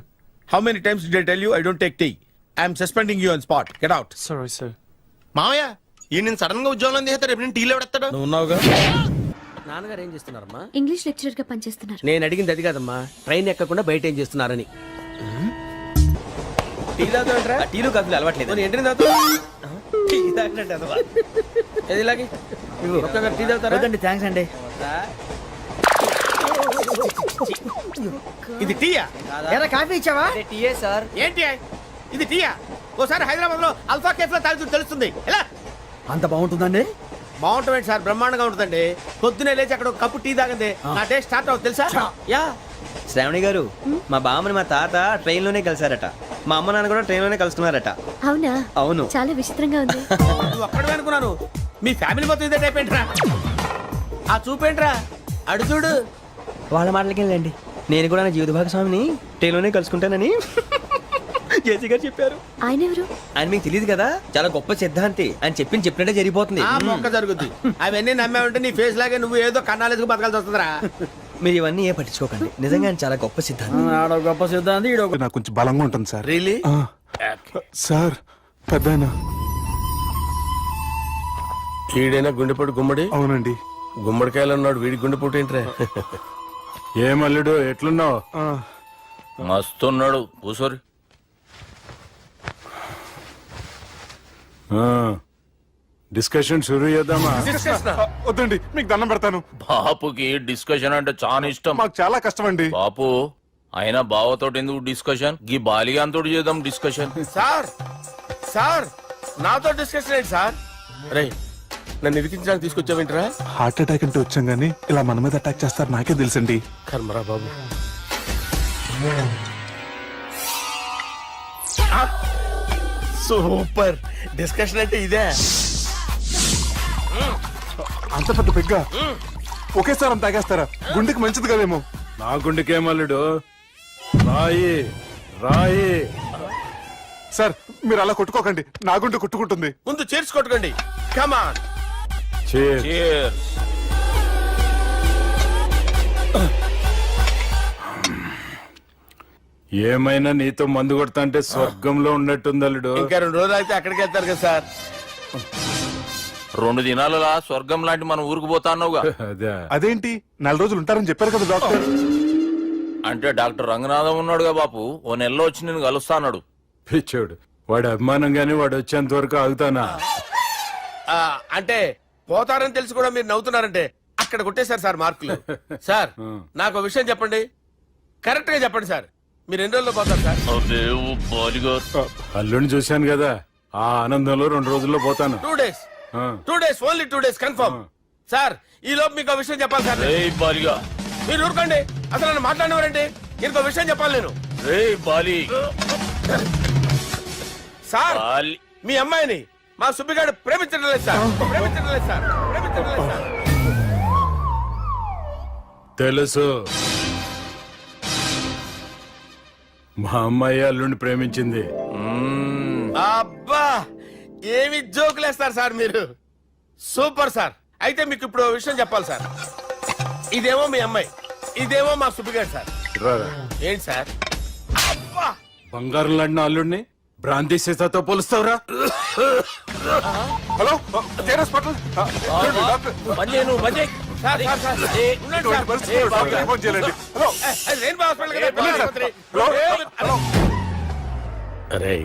How many times did I tell you I don't take tea? I am suspending you on spot. Get out. Sorry, sir. మామయ్య ఈ నేను sudden గా ఉద్యోగంలో తీస్తాడు, ఎప్పుడు టీలో పెడతాడు. నువ్వు ఉన్నావుగా? నాన్నగారు ఏం చేస్తున్నారమ్మా? ఇంగ్లీష్ లెక్చరర్ గా పనిచేస్తున్నారు. నేను అడిగింది అది కాదమ్మా, ట్రైన్ ఎక్కకుండా బయట ఏం చేస్తున్నారని. టీ తాగుతాంట్రా? టీలు కాఫీలు అలవాట్లేదు. ఎంట్రీ తాగుతావు? టీ తాగినట్టు అదవా. ఏది ఇలాగే? ఒక్కగారు టీ తాగుతారా? థ్యాంక్స్ అండి. ఇది టీయా? ఎరా కాఫీ ఇచ్చావా? టీయే సార్. ఏంటి ఇది టీయా? ఓసారి హైదరాబాద్ లో అల్ఫా కేఫ్ లో తాగుతూ తెలుస్తుంది. ఎలా అంత బాగుంటుందండి? బాగుంటుంది సార్, బ్రహ్మాండంగా ఉంటుందండి. పొద్దునే లేచి అక్కడ ఒక కప్పు టీ తాగింది నా టేస్ట్ స్టార్ట్ అవుతుంది తెలుసా? యా. శ్రావణి గారు, మా బామ్మని మా తాత ట్రైన్ లోనే కలిసారట, మా అమ్మ నాన్న కూడా ట్రైన్ లోనే కలుసుకున్నారట. అవునా? అవును. చాలా విచిత్రంగా ఉంది. నువ్వు అక్కడే అనుకున్నాను, మీ ఫ్యామిలీ మొత్తం ఇదే టైప్ ఏంట్రా? ఆ చూపేంట్రా? అడు చూడు. వాళ్ళ మాటలకి వెళ్ళండి, నేను కూడా నా జీవిత భాగస్వామిని ట్రైన్ లోనే కలుసుకుంటానని జేసీ గారు చెప్పారు. ఆయన ఎవరు? ఆయన మీకు తెలియదు కదా, చాలా గొప్ప సిద్ధాంతి అని చెప్పినట్టే జరిగిపోతుంది. ఆ మొక్క జరుగుద్ది. అవన్నీ నమ్మే ఉంటే నీ ఫేస్ లాగే నువ్వు ఏదో కన్నాలేసుకు బతకాల్సి వస్తుందిరా. మీరు ఇవన్నీ ఏ పట్టించుకోకండి, నిజంగా ఆయన చాలా గొప్ప సిద్ధాంతి. గొప్ప సిద్ధాంతి. నాకు కొంచెం బలంగా ఉంటుంది సార్. రియలీ? సార్ పెద్దయినా. ఈడైనా గుండెపోటు గుమ్మడి? అవునండి. గుమ్మడికాయలు ఉన్నాడు, వీడి గుండెపోటు ఏంట్రా? ఏమల్లుడు ఎట్లున్నావు? మస్తున్నాడు. కూసోరి. డిస్కషన్ షురూ చేద్దామా? వద్దండి, మీకు దండం పెడతాను. బాపుకి డిస్కషన్ అంటే చాలా ఇష్టం. మాకు చాలా కష్టం అండి. బాపు అయినా బావతోటి ఎందుకు డిస్కషన్? గీ బాలిగాంతో చేద్దాం డిస్కషన్. సార్ సార్ నాతో డిస్కషన్ ఏంటి సార్? రే, నన్ను ఇరికించడానికి తీసుకొచ్చావేంట్రా? హార్ట్ అటాక్ అంటే వచ్చాం గానీ ఇలా మన మీద అటాక్ చేస్తారు నాకే తెలుసండి. కర్మరా బాబు. సూపర్ డిస్కషన్ అంటే ఇదే. అంత పెద్ద పెగ్గ ఒకేసారి అంత తాగేస్తారా? గుండెకి మంచిది కదేమో. నా గుండెకేమల్లుడు రాయి రాయి. సార్ మీరు అలా కొట్టుకోకండి, నా గుండె కొట్టుకుంటుంది. ముందు చేర్చి కొట్టుకోండి. కమాన్. ఏమైనా నీతో మందు కొడతా అంటే స్వర్గంలో ఉన్నట్టుంది అల్లుడు. ఇంకా 2 రోజులు అయితే అక్కడికి వెళ్తారు కదా సార్. 2 దినాలలా స్వర్గం లాంటి మన ఊరికి పోతాన్నావుగా. అదేంటి 4 రోజులు ఉంటారని చెప్పారు కదా డాక్టర్. అంటే డాక్టర్ రంగనాథం ఉన్నాడుగా బాపు, ఓ నెలలో వచ్చి నేను కలుస్తాన్నాడు. పిచ్చోడు, వాడి అభిమానంగానే వాడు వచ్చేంత వరకు ఆగుతానా? అంటే పోతారని తెలిసి కూడా మీరు నవ్వుతున్నారంటే అక్కడ కొట్టేశారు సార్ మార్కులు. సార్ నాకు ఒక విషయం చెప్పండి, కరెక్ట్ గా చెప్పండి సార్. మీరు ఎన్ని రోజుల్లో పోతారు సార్? అల్లుడిని చూశాను కదా, ఆ ఆనందంలో 2 రోజుల్లో పోతాను. 2 days. 2 days, only 2 days confirm. Sir ఈ లోపు మీకు విషయం చెప్పాలి సార్. మీరు ఊరుకోండి, అసలు నన్ను మాట్లాడినవారండి. ఇంకో విషయం చెప్పాలి నేను. సార్ మీ అమ్మాయిని మా సుబ్బిగాడు ప్రేమించడం లేదు సార్. ప్రేమించడం లేదు సార్. ప్రేమించడం లేదు సార్. తెలుసు, మా అమ్మాయి అల్లుడిని ప్రేమించింది. అబ్బా ఏమి జోకులేస్తారు సార్ మీరు. Super sir. అయితే మీకు ఇప్పుడు ఓ విషయం చెప్పాలి సార్. ఇదేమో మీ అమ్మాయి, ఇదేమో మా సుబ్బిగాడు సార్. రారా. ఏంటి సార్? అబ్బా బంగారం లాంటి అల్లుడిని బ్రాంతి సీతాతో పోలుస్తావురా? హలో హాస్పిటల్ బంద్ చేయి, నువ్వు బంద్ చేయి. Sir, sir, sir. ఏ, ఉండండి సార్. ఏ, బాబు గారు. హలో అది రెయిన్బో హాస్పిటల్ కదా, వెళ్ళండి సార్. ఆసుపత్రి. హలో. అరే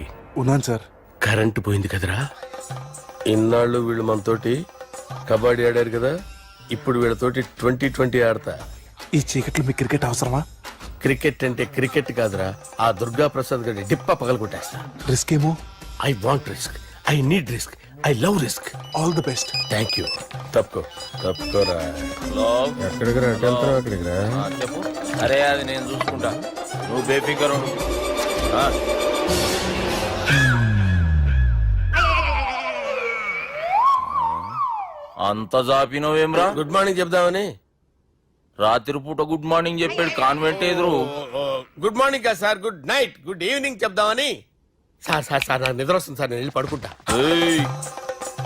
ఉన్నాను సార్. కరెంటు పోయింది కదరా. ఇన్నాళ్ళు వీళ్ళు మనతోటి కబడ్డీ ఆడారు కదా, ఇప్పుడు వీళ్ళతోటి 2020 ఆడతా. ఈ చీకట్లో మీ క్రికెట్ అవసరమా? క్రికెట్ అంటే క్రికెట్ కాదురా, ఆ దుర్గా ప్రసాద్ గారి డిప్ప పగల కొట్టేస్తా. రిస్క్ ఏమో. I want risk, I need risk, I love risk. All the best. Thank you. తప్పుకోరా. ఎక్కడికి రా, అక్కడికి రా. చెప్పు. అరే అది నేను చూసుకుంటా, నువ్వు బేఫికర్ ఉండు. ఆ. అంత జాపినవేమ్రా? గుడ్ మార్నింగ్ చెప్దామని. రాత్రి పూట గుడ్ మార్నింగ్ చెప్పాడు కాన్వెంట్ ఎదురు. గుడ్ మార్నింగ్ కాదు sir, good night, good evening చెప్దామని. సార్ సార్ సార్ నాకు నిద్ర వస్తుంది సార్, నేను వెళ్ళి పడుకుంటా. ఏయ్,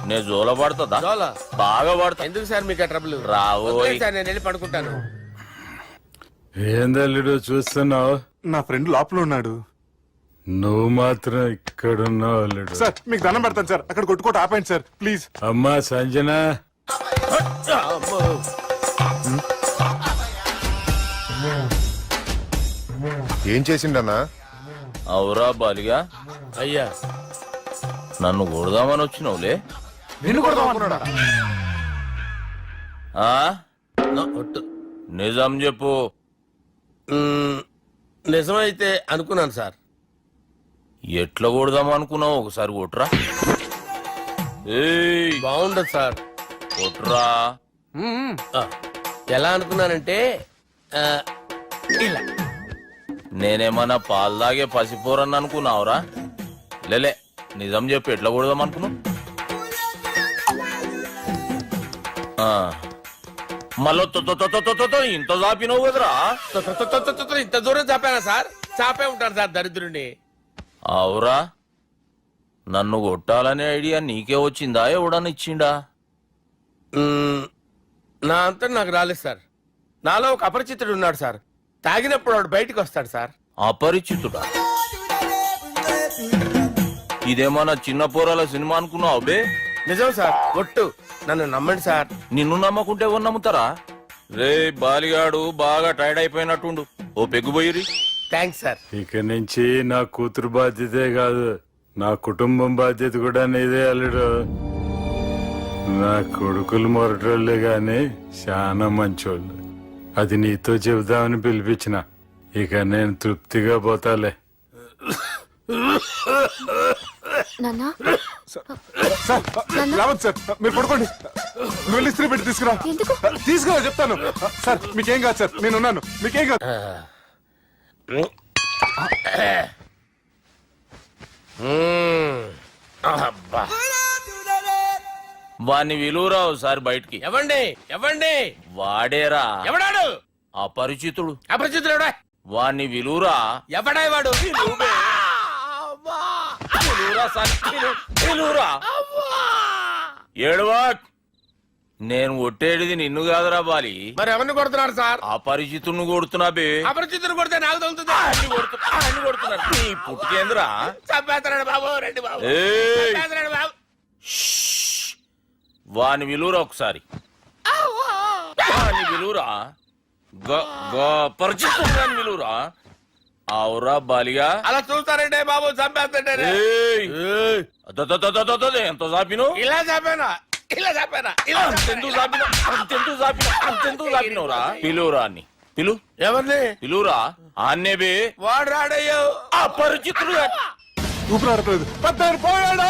నేను జోల పడుతుందా? జోల? బాగా పడతా. ఎందుకు సార్ మీకు ఆ ట్రబుల్? రావోయ్. సార్ నేను వెళ్ళి పడుకుంటాను. ఏందల్లుడు చూస్తున్నావు? నా ఫ్రెండ్ లోపల ఉన్నాడు. నువ్వు మాత్రం ఇక్కడున్నావు అల్లుడు. సార్ మీకు దండం పెడతాను సార్, అక్కడ కొట్టుకోట ఆపండి సార్ ప్లీజ్. అమ్మా సంజన, అమ్మో. ఏం చేసిండన్నా? అవురా బాలిగా, అయ్యా నన్ను కొడదామని వచ్చినావులే. నిన్ను కొడదాం అనుకున్నాడా? ఆ? ఒట్టు. నిజం చెప్పు. నిజమైతే అనుకున్నాను సార్. ఎట్లా కొడదాం అనుకున్నావు? ఒకసారి కొట్రా. ఏయ్, బాగుండదు సార్. కొట్రా. ఆ, ఎలా అనుకున్నానంటే ఆ, ఇలా. నేనేమన్నా పాలు తాగే పసిపోరని అనుకున్నావురా? లేలే, నిజం చెప్పు, ఎట్లా కొడదాం అనుకున్నావు? మళ్ళీ ఇంత చాపినావు కదరా? ఇంత దూరం చాపానా సార్? చాపే ఉంటాను సార్ దరిద్రుడిని. అవురా, నన్ను కొట్టాలనే ఐడియా నీకే వచ్చిందా? ఎవడన్నా ఇచ్చిండా? నా అంతా నాకు రాలేదు సార్. నాలో ఒక అపరిచితుడు ఉన్నాడు సార్. తాగినప్పుడు వాడు బయటకు వస్తాడు సార్. అపరిచితుడా? ఇదేమన్నా చిన్న పోరాల సినిమా అనుకున్నావు బే? నిజం సార్, ఒట్టు. నన్ను నమ్మండి సార్. నిన్ను నమ్మకుంటే ఎవరు నమ్ముతారా? రే బాలిగాడు బాగా టైర్డ్ అయిపోయినట్టుండు, ఓ పెగ్గుబోయిరి. Thanks sir. ఇక నుంచి నా కూతురు బాధ్యతే కాదు, నా కుటుంబం బాధ్యత కూడా నీదే అల్లుడు. నా కొడుకులు మొరటోళ్ళే గాని చాలా మంచోళ్ళు. అది నీతో చెబుదామని పిలిపించిన. ఇక నేను తృప్తిగా పోతాలే. రావద్దు సార్, మీరు పడుకోండి. నువ్వు వెళ్ళి ఇస్త్రీ పెట్టి తీసుకురా. తీసుకురా చెప్తాను. సార్ మీకేం కాదు సార్, నేను ఉన్నాను, మీకేం కాదు. అబ్బా. వాణ్ణి విలువరా ఒకసారి బయటికి. ఎవండి ఎవండి? వాడేరా, ఎవడాడు? అపరిచితుడు. అపరిచితుడు ఎవడా? వాణ్ణి విలువరా. ఎవడా వాడు? ఏడవా, నేను ఒట్టేడిది నిన్ను కాదురా బాలి. మరి ఎవరిని కొడుతున్నారు సార్? అపరిచితుడిని కొడుతున్నా బే. అపరిచితుడు కొడితే నాకు తగులుతుంది. అన్ని కొడుతున్నారు. నీ పుట్టుకేంద్రా? చంపేస్తున్నాడు బాబు, రండి బాబు. ఏయ్, చంపేస్తున్నాడు బాబు. వాని విలువరా ఒకసారి. వాని విలువరా. పరిచితుడు విలువరా. అవురా బాలిగా. అలా చూస్తారంటే బాబు, చంపేస్తాడే. ఎంత చాపిను? ఇలా చంపానా? ఇలా చంపానా? ఇలా అంతెందుకు చాపిన? అంతెందుకు చాపిన? అంతెందుకు చాపినవురా? పిలువురా అన్ని. పిలు. ఎవరిని? పిలువురా. ఆన్నే బే. వాడు రాడయ్యో. అపరిచితుడు. ఊపిరాడట్లేదు. పెద్ద పోయాడు.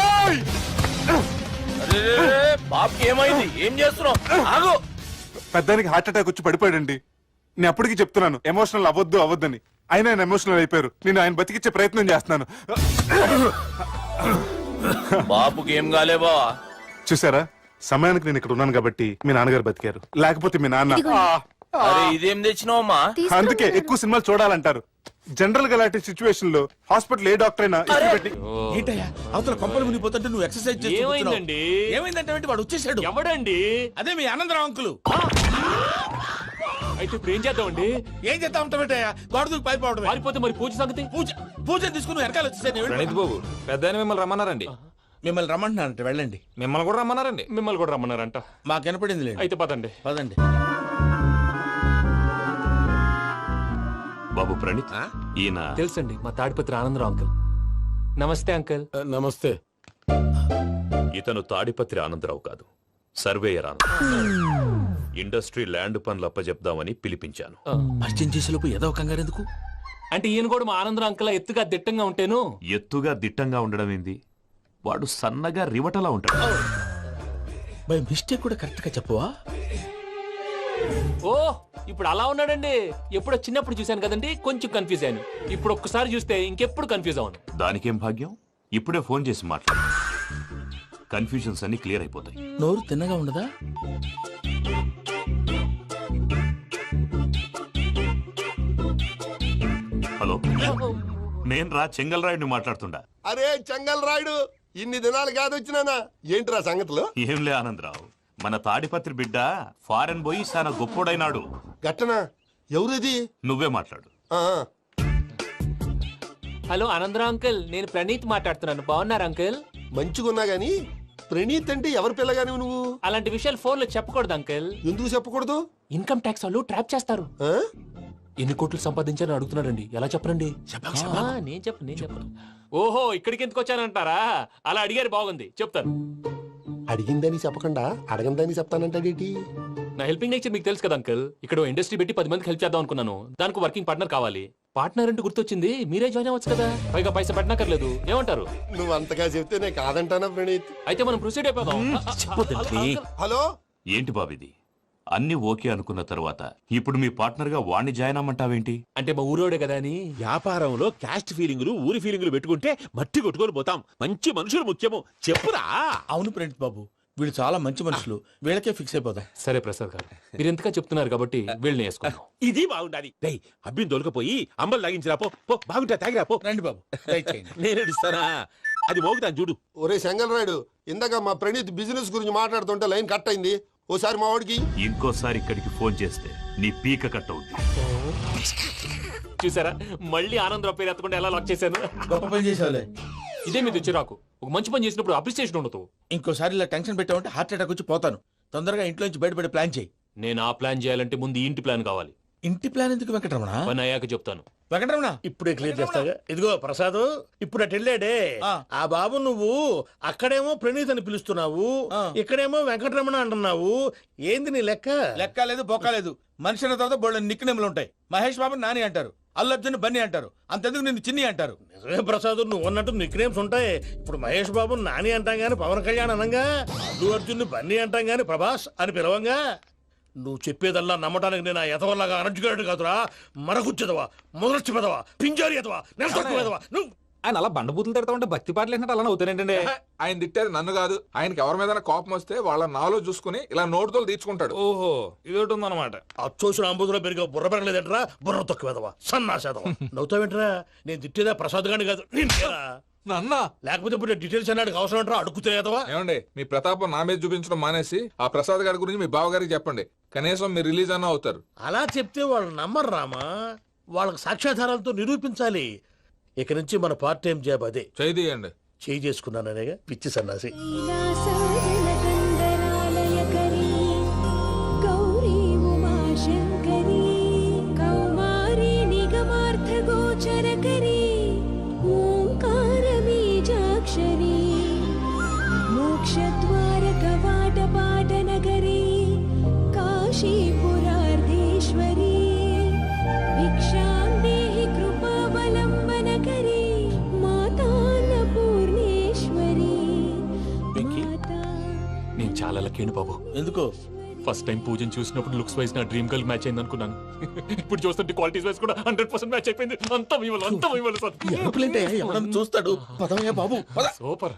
బాబుకి ఏమైంది? ఏం చేస్తున్నావు? ఆగు. పెద్దానికి హార్ట్ అటాక్ వచ్చి పడిపోయాడండి. నేను అప్పటికి చెప్తున్నాను ఎమోషనల్ అవ్వద్దని. అయినా ఆయన ఎమోషనల్ అయిపోయారు. నేను ఆయన బతికిచ్చే ప్రయత్నం చేస్తున్నాను. బాపుకి ఏం కాలే బావా? చూసారా, సమయానికి నేను ఇక్కడ ఉన్నాను కాబట్టి మీ నాన్నగారు బతికారు, లేకపోతే మీ నాన్న. అరే ఇదేం తెచ్చినావమ్మా? అందుకే ఎక్కువ సినిమాలు చూడాలంటారు. జనరల్ గా అలాంటి సిచ్యువేషన్ లో హాస్పిటల్ ఏ డాక్టర్ అయినా ఇస్త్రీ పెట్టి ఏంటయ్యా అవతల కొంపలు మునిగిపోతుంటే నువ్వు ఎక్సర్సైజ్ ఏమైందండి? ఏమైందంటే వాడు వచ్చేసాడు. ఎవడండి? అదే మీ ఆనందరావు అంకులు. అయితే ఇప్పుడు ఏం చేద్దామండి? ఏం చేస్తా ఉంటావేటయ్యా? గోడ దూకి పైపోవడం. పారిపోతే మరి పూజ సంగతి? పూజ తీసుకుని నువ్వు వెనకాల వచ్చేసాను. బాబు పెద్ద మిమ్మల్ని రమ్మన్నారండి. మిమ్మల్ని రమ్మంటున్నారంట, వెళ్ళండి. మిమ్మల్ని కూడా రమ్మన్నారండి. మిమ్మల్ని కూడా రమ్మన్నారంట. మాకు వినపడింది లేదు. అయితే పదండి. పదండి. బాబు ప్రణీత్, ఈయన తెలుసండి, మా తాడిపత్రి ఆనందరావు అంకుల్. నమస్తే అంకుల్. నమస్తే. ఇతను తాడిపత్రి ఆనందరావు కాదు, సర్వేయర్ ఆనందరావు. ఇండస్ట్రీ ల్యాండ్ పనులు అప్పచెప్దామని పిలిపించాను. పరిచయం చేసేలోపు ఏదో కంగారు ఎందుకు? అంటే ఈయన కూడా మా ఆనందరావు అంకుల్ ఎత్తుగా దిట్టంగా ఉంటాను. ఎత్తుగా దిట్టంగా ఉండడం ఏంది, వాడు సన్నగా రివటలా ఉంటాడు. బై మిస్టేక్ కూడా కరెక్ట్ గా చెప్పవా? ఓ ఇప్పుడు అలా ఉన్నాడండి. ఎప్పుడో చిన్నప్పుడు చూశాను కదండి, కొంచెం కన్ఫ్యూజ్ అయ్యాను. ఇప్పుడు ఒక్కసారి చూస్తే ఇంకెప్పుడు కన్ఫ్యూజ్ అవ్వను. దానికేం భాగ్యం, ఇప్పుడే ఫోన్ చేసి మాట్లాడు, కన్ఫ్యూజన్స్ అన్ని క్లియర్ అయిపోతాయి. నోరు తిన్నగా ఉండదా? హలో, నేను రా చెంగల్ రాయుడిని మాట్లాడుతుండా. అరే చెంగల్ రాయుడు, ఇన్ని దినాలు కాదు వచ్చినానా? ఏంట్రా సంగతులు? ఏంలే ఆనందరావు, మన తాడిపత్రి బిడ్డ ఫారెన్ పోయి చాలా గొప్పోడైనాడు. గట్టనా? ఎవరిది? నువ్వే మాట్లాడు. హలో ఆనందరావు అంకుల్, నేను ప్రణీత్ మాట్లాడుతున్నాను. బాగున్నారు అంకుల్? మంచిగున్నా గాని ప్రణీత్ అంటే ఎవరి పిల్లగాని నువ్వు? అలాంటి విషయాలు ఫోన్ లో చెప్పకూడదు అంకుల్. ఎందుకు చెప్పకూడదు? ఇన్కమ్ ట్యాక్స్ వాళ్ళు ట్రాప్ చేస్తారు. ఆ? ఎన్ని కోట్లు సంపాదించాలని అడుగుతున్నాడండి. ఎలా చెప్పరండి? నేను చెప్పను. ఓహో ఇక్కడికి ఎందుకు వచ్చానంటారా? అలా అడిగారు, బాగుంది, చెప్తాను. అడిగిందని చెప్పకుండా అడగందని చెప్తానంటాడేటి? నా హెల్పింగ్ నేచర్ మీకు తెలుసు కదా అంకుల్. ఇక్కడ ఇండస్ట్రీ పెట్టి 10 మందికి హెల్ప్ చేద్దాం అనుకున్నాను. దానికి వర్కింగ్ పార్ట్నర్ కావాలి. పార్ట్నర్ అంటే గుర్తొచ్చింది, మీరే జాయిన్ అవ్వచ్చు కదా. పైగా పైసా పెట్టనక్కర్లేదు. ఏమంటారు? నువ్వు అంతగా చెప్తే నేను కాదంటానా ప్రణీత్? అయితే మనం ప్రొసీడ్ అయిపోదాం. హలో, ఏంటి బాబిది, అన్ని ఓకే అనుకున్న తర్వాత ఇప్పుడు మీ పార్ట్నర్ గా వాణ్ణి జాయిన్ అమ్మంటావేంటి? అంటే మా ఊరోడే కదా అని. వ్యాపారంలో క్యాస్ట్ ఫీలింగులు, ఊరి ఫీలింగులు పెట్టుకుంటే మట్టి కొట్టుకొని పోతాం. మంచి మనుషులు ముఖ్యము. చెప్పురా. అవును ప్రణీత్ బాబు, వీళ్ళు చాలా మంచి మనుషులు. వీళ్ళకే ఫిక్స్ అయిపోదాం. సరే ప్రసాద్ గారు, మీరు ఎంతగా చెప్తున్నారు కాబట్టి వీళ్ళని వేసుకుందాం. ఇది బాగుండాలి. డై అబ్బిని దొలకపోయి అంబలు లాగించిరా పో. బాగుంటా తాగిరా పో. రండి బాబు, నేను ఇస్తానా? అది మోగుతాను చూడు. ఒరే చెంగల్ రాయుడు, ఇందాక మా ప్రణీత్ బిజినెస్ గురించి మాట్లాడుతుంటే లైన్ కట్ అయింది. ఓసారి మా వాడికి ఇంకోసారి ఇక్కడికి ఫోన్ చేస్తే నీ పీక కట్ అవుద్ది. చూసారా, మళ్ళీ ఆనందరావు పేరు ఎత్తకుండా ఎలా లాక్ చేశాను. గొప్ప పని చేసావులే. ఇదే మీద చిరాకు. ఒక మంచి పని చేసినప్పుడు అప్రిసియేషన్ ఉండదు. ఇంకోసారి ఇలా టెన్షన్ పెట్టామంటే హార్ట్ అటాక్ వచ్చి పోతాను. తొందరగా ఇంట్లో నుంచి బయటపడే ప్లాన్ చేయి. నేను ఆ ప్లాన్ చేయాలంటే ముందు ఈ ఇంటి ప్లాన్ కావాలి. ఇంటి ప్లాన్ ఎందుకు వెంకటరమణ? పని అయ్యాక చెప్తాను. వెంకటరమణ ఇప్పుడే క్లియర్ చేస్తాగా. ఇదిగో ప్రసాద్, ఇప్పుడు అటు వెళ్ళాడే ఆ బాబు, నువ్వు అక్కడేమో ప్రణీత్ అని పిలుస్తున్నావు, ఇక్కడేమో వెంకటరమణ అంటున్నావు. ఏంది నీ లెక్క? లెక్క లేదు, బొక్క లేదు. మనిషి అన్న తర్వాత బోళ్ళ నిక్నెములు ఉంటాయి. మహేష్ బాబు నాని అంటారు, అల్లు అర్జున్ బన్నీ అంటారు, అంతెందుకు నిన్ను చిన్ని అంటారు. నిజమే ప్రసాద్, నువ్వు అన్నట్టు నిక్ నేమ్స్ ఉంటాయి. ఇప్పుడు మహేష్ బాబు నాని అంటాం గాని పవన్ కళ్యాణ్ అనంగా, అల్లు అర్జున్ బన్నీ అంటాం గాని ప్రభాస్ అని పిలవంగా. నువ్వు చెప్పేదల్లా నమ్మటానికి నేను ఎతవల్లాగా అనర్జుకేటెడ్ కాదురా. మరగుచ్చదవా, మొదలచ్చి పెదవా, పింజారి ఎదవా, నెలసొక్కుదవా నువ్వు. ఆయన అలా బండబూతులు తిడతా ఉంటే భక్తి పాటలు ఏంటంటే అలా అవుతానంటే. ఆయన తిట్టేది నన్ను కాదు, ఆయనకి ఎవరి మీద కోపం వస్తే వాళ్ళ నాలో చూసుకుని ఇలా నోటుతో తీర్చుకుంటాడు. ఓహో ఇదొకటి ఉందన్నమాట. అచ్చోసిన అంబుధులో పెరిగా బుర్ర పెరగలేదంటరా, బుర్ర తొక్కువేదవా, సన్నాసేదవా. నవ్వుతావేంటరా? నేను తిట్టేదా ప్రసాద్ గాని కాదు, నన్న. లేకపోతే ఇప్పుడు డీటెయిల్స్ అన్నాడు అవసరం అంటారా? అడుగుతాయేదవా. ఏమండి, మీ ప్రతాపం నా మీద చూపించడం మానేసి ఆ ప్రసాద్ గారి గురించి మీ బావగారికి చెప్పండి. కనీసం మీరు రిలీజ్ అన్న అవుతారు. అలా చెప్తే వాళ్ళు నమ్మరు రామా. వాళ్ళకి సాక్ష్యాధారాలతో నిరూపించాలి. ఇక నుంచి మన పార్ట్ టైం జాబ్ అదే. చేయండి. చేయి చేసుకున్నాననేగా పిచ్చి సన్నాసి. నేను చాలా లక్కీని బాబు. ఎందుకు? ఫస్ట్ టైం పూజను చూసినప్పుడు లుక్స్ వైజ్ నా డ్రీమ్ గర్ల్ మ్యాచ్ అయింది అనుకున్నాను. ఇప్పుడు చూస్తుంటే క్వాలిటీస్ వైజ్ కూడా 100% మ్యాచ్ అయిపోయింది. అంతా ఇవ్వాలి సార్. ఎవడన్నా చూస్తాడు. పదవయ్యా బాబు, పద. సూపర్.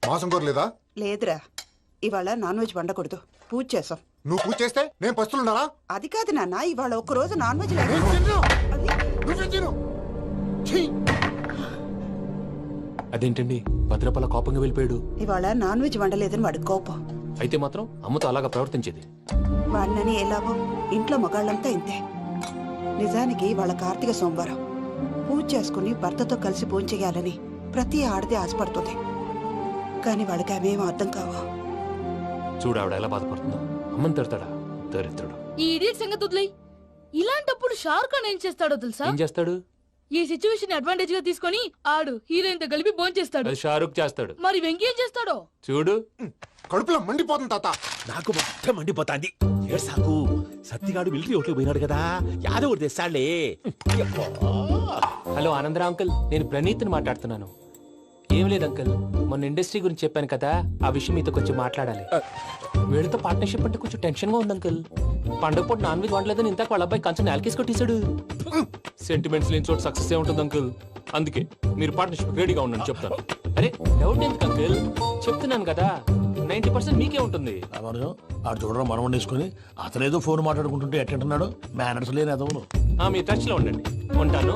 మాసం కోరలేదా? లేదురా, ఇవాళ నాన్ వెజ్ వండకూడదు. పూజ చేసాం. నువ్వు పూజ చేస్తే నేను పస్తులున్నారా? అది కాదు నాన్న, ఇవాళ ఒక్క రోజు నాన్ వెజ్ అదేంటండి భద్రపల కోపంగా వెళ్ళిపోయాడు? ఇవాళ నాన్ వెజ్ వండలేదని వాడి కోపం. అయితే మాత్రం అమ్మతో అలాగా ప్రవర్తించేది. వాడినని ఎలాగో ఇంట్లో మగాళ్ళంతా ఇంతే. నిజానికి వాళ్ళ కార్తీక సోమవారం పూజ చేసుకుని భర్తతో కలిసి పూజ చేయాలని ప్రతి ఆడది ఆశపడుతుంది. కానీ వాళ్ళకి అవేం అర్థం కావా. చూడు ఆవిడ ఎలా బాధపడుతుందో. అమ్మని తిడతాడా దరిద్రుడు. ఈ ఇడియట్ సంగతి వదిలేయ్. ఇలాంటప్పుడు షారుఖ్ ఖాన్ ఏం చేస్తాడో తెలుసా? ఏం చేస్తాడు? ఈ సిచ్యువేషన్ అడ్వాంటేజ్ గా తీసుకొని ఆడు హీరోయిన్ తో కలిపి బోన్ చేస్తాడు. అది షారుఖ్ చేస్తాడు. మరి వెంకీ ఏం చేస్తాడో చూడు. కడుపులో మండిపోతుంది తాత. నాకు మొత్తం మండిపోతాంది. సాకు సత్తిగాడు మిలిటరీ ఓట్లు పోయినాడు కదా, యాదవ్ తెస్తాడులే. హలో ఆనందరా అంకుల్, నేను ప్రణీత్ని మాట్లాడుతున్నాను. ఏం లేదు అంకుల్, మొన్న ఇండస్ట్రీ గురించి చెప్పాను కదా, ఆ విషయం మీతో కొంచెం మాట్లాడాలి. వీడితో పార్ట్నర్షిప్ అంటే కొంచెం టెన్షన్ గా ఉంది అంకుల్. పండుగ పూట నాన్ వెజ్ వండలేదని ఇంతకు వాళ్ళ అబ్బాయి కంచెం నేలకేసి కొట్టేశాడు. సెంటిమెంట్స్ లేని చోట సక్సెస్ ఏ ఉంటుంది అంకుల్. అందుకే మీరు పార్ట్నర్షిప్ రెడీగా ఉండండి చెప్తాను. అరే డౌట్ ఎందుకు అంకుల్, చెప్తున్నాను కదా 90% మీకే ఉంటుంది. ఆడు చూడడం మనం వండేసుకుని అతనేదో ఫోన్ మాట్లాడుకుంటుంటే ఎట్టంటున్నాడు. మేనర్స్ లేని అదవును. మీ టచ్ లో ఉండండి. ఉంటాను.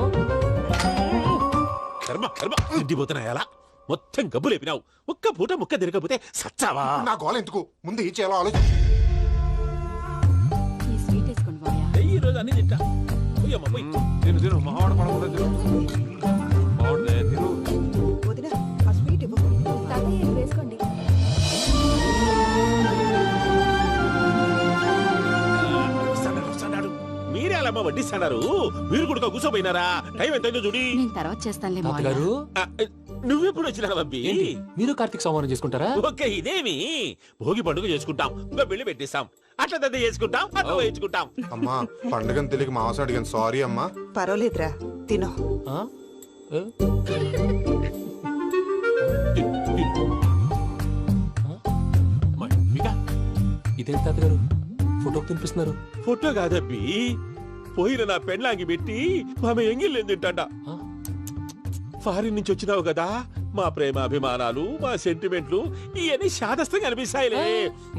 కర్మ కర్మ తిండిపోతున్నాయా? మొత్తం గబ్బు లేపినావు. ఒక్క పూట ముక్క తిరగకపోతే సచ్చావా? నా గోల ఎందుకు, ముందు ఈ చేయాలో ఆలోచించు. ఈ రోజు అన్ని తింటా. తిను మావాడ పడకుండా తిను. వదినా, ఆ స్వీట్ ఇవ్వు. వేసుకోండి. మీరే అలా వడ్డిస్తున్నారు. మీరు కూడా కూర్చోపోయినారా? టైం ఎంతైందో చూడి. నేను తర్వాత చేస్తానులే తాతగారు. నువ్వెప్పుడు వచ్చినా బంబి? మీరు కార్తీక్ సంహారం చేసుకుంటారా? ఓకే, ఇదేమి భోగి పండుగ చేసుకుంటాం, ఇంకా పెళ్లి పెట్టేస్తాం, అట్లా దద్ద చేసుకుంటాం, అట్లా వేయించుకుంటాం. అమ్మా పండుగని తెలియక మాసం అడిగాను, సారీ అమ్మా. పర్వాలేదురా, తినో. ఇదేంటి తాతగారు ఫోటోకి తినిపిస్తున్నారు? ఫోటో కాదబ్బి, పోయిన నా పెళ్ళాంగి పెట్టి ఆమె ఎంగిల్లేం తింటాడ. ఫారిన్ నుంచి వచ్చినావు కదా, మా ప్రేమ అభిమానాలు, మా సెంటిమెంట్లు ఇవన్నీ శాదస్తంగా అనిపిస్తాయిలే.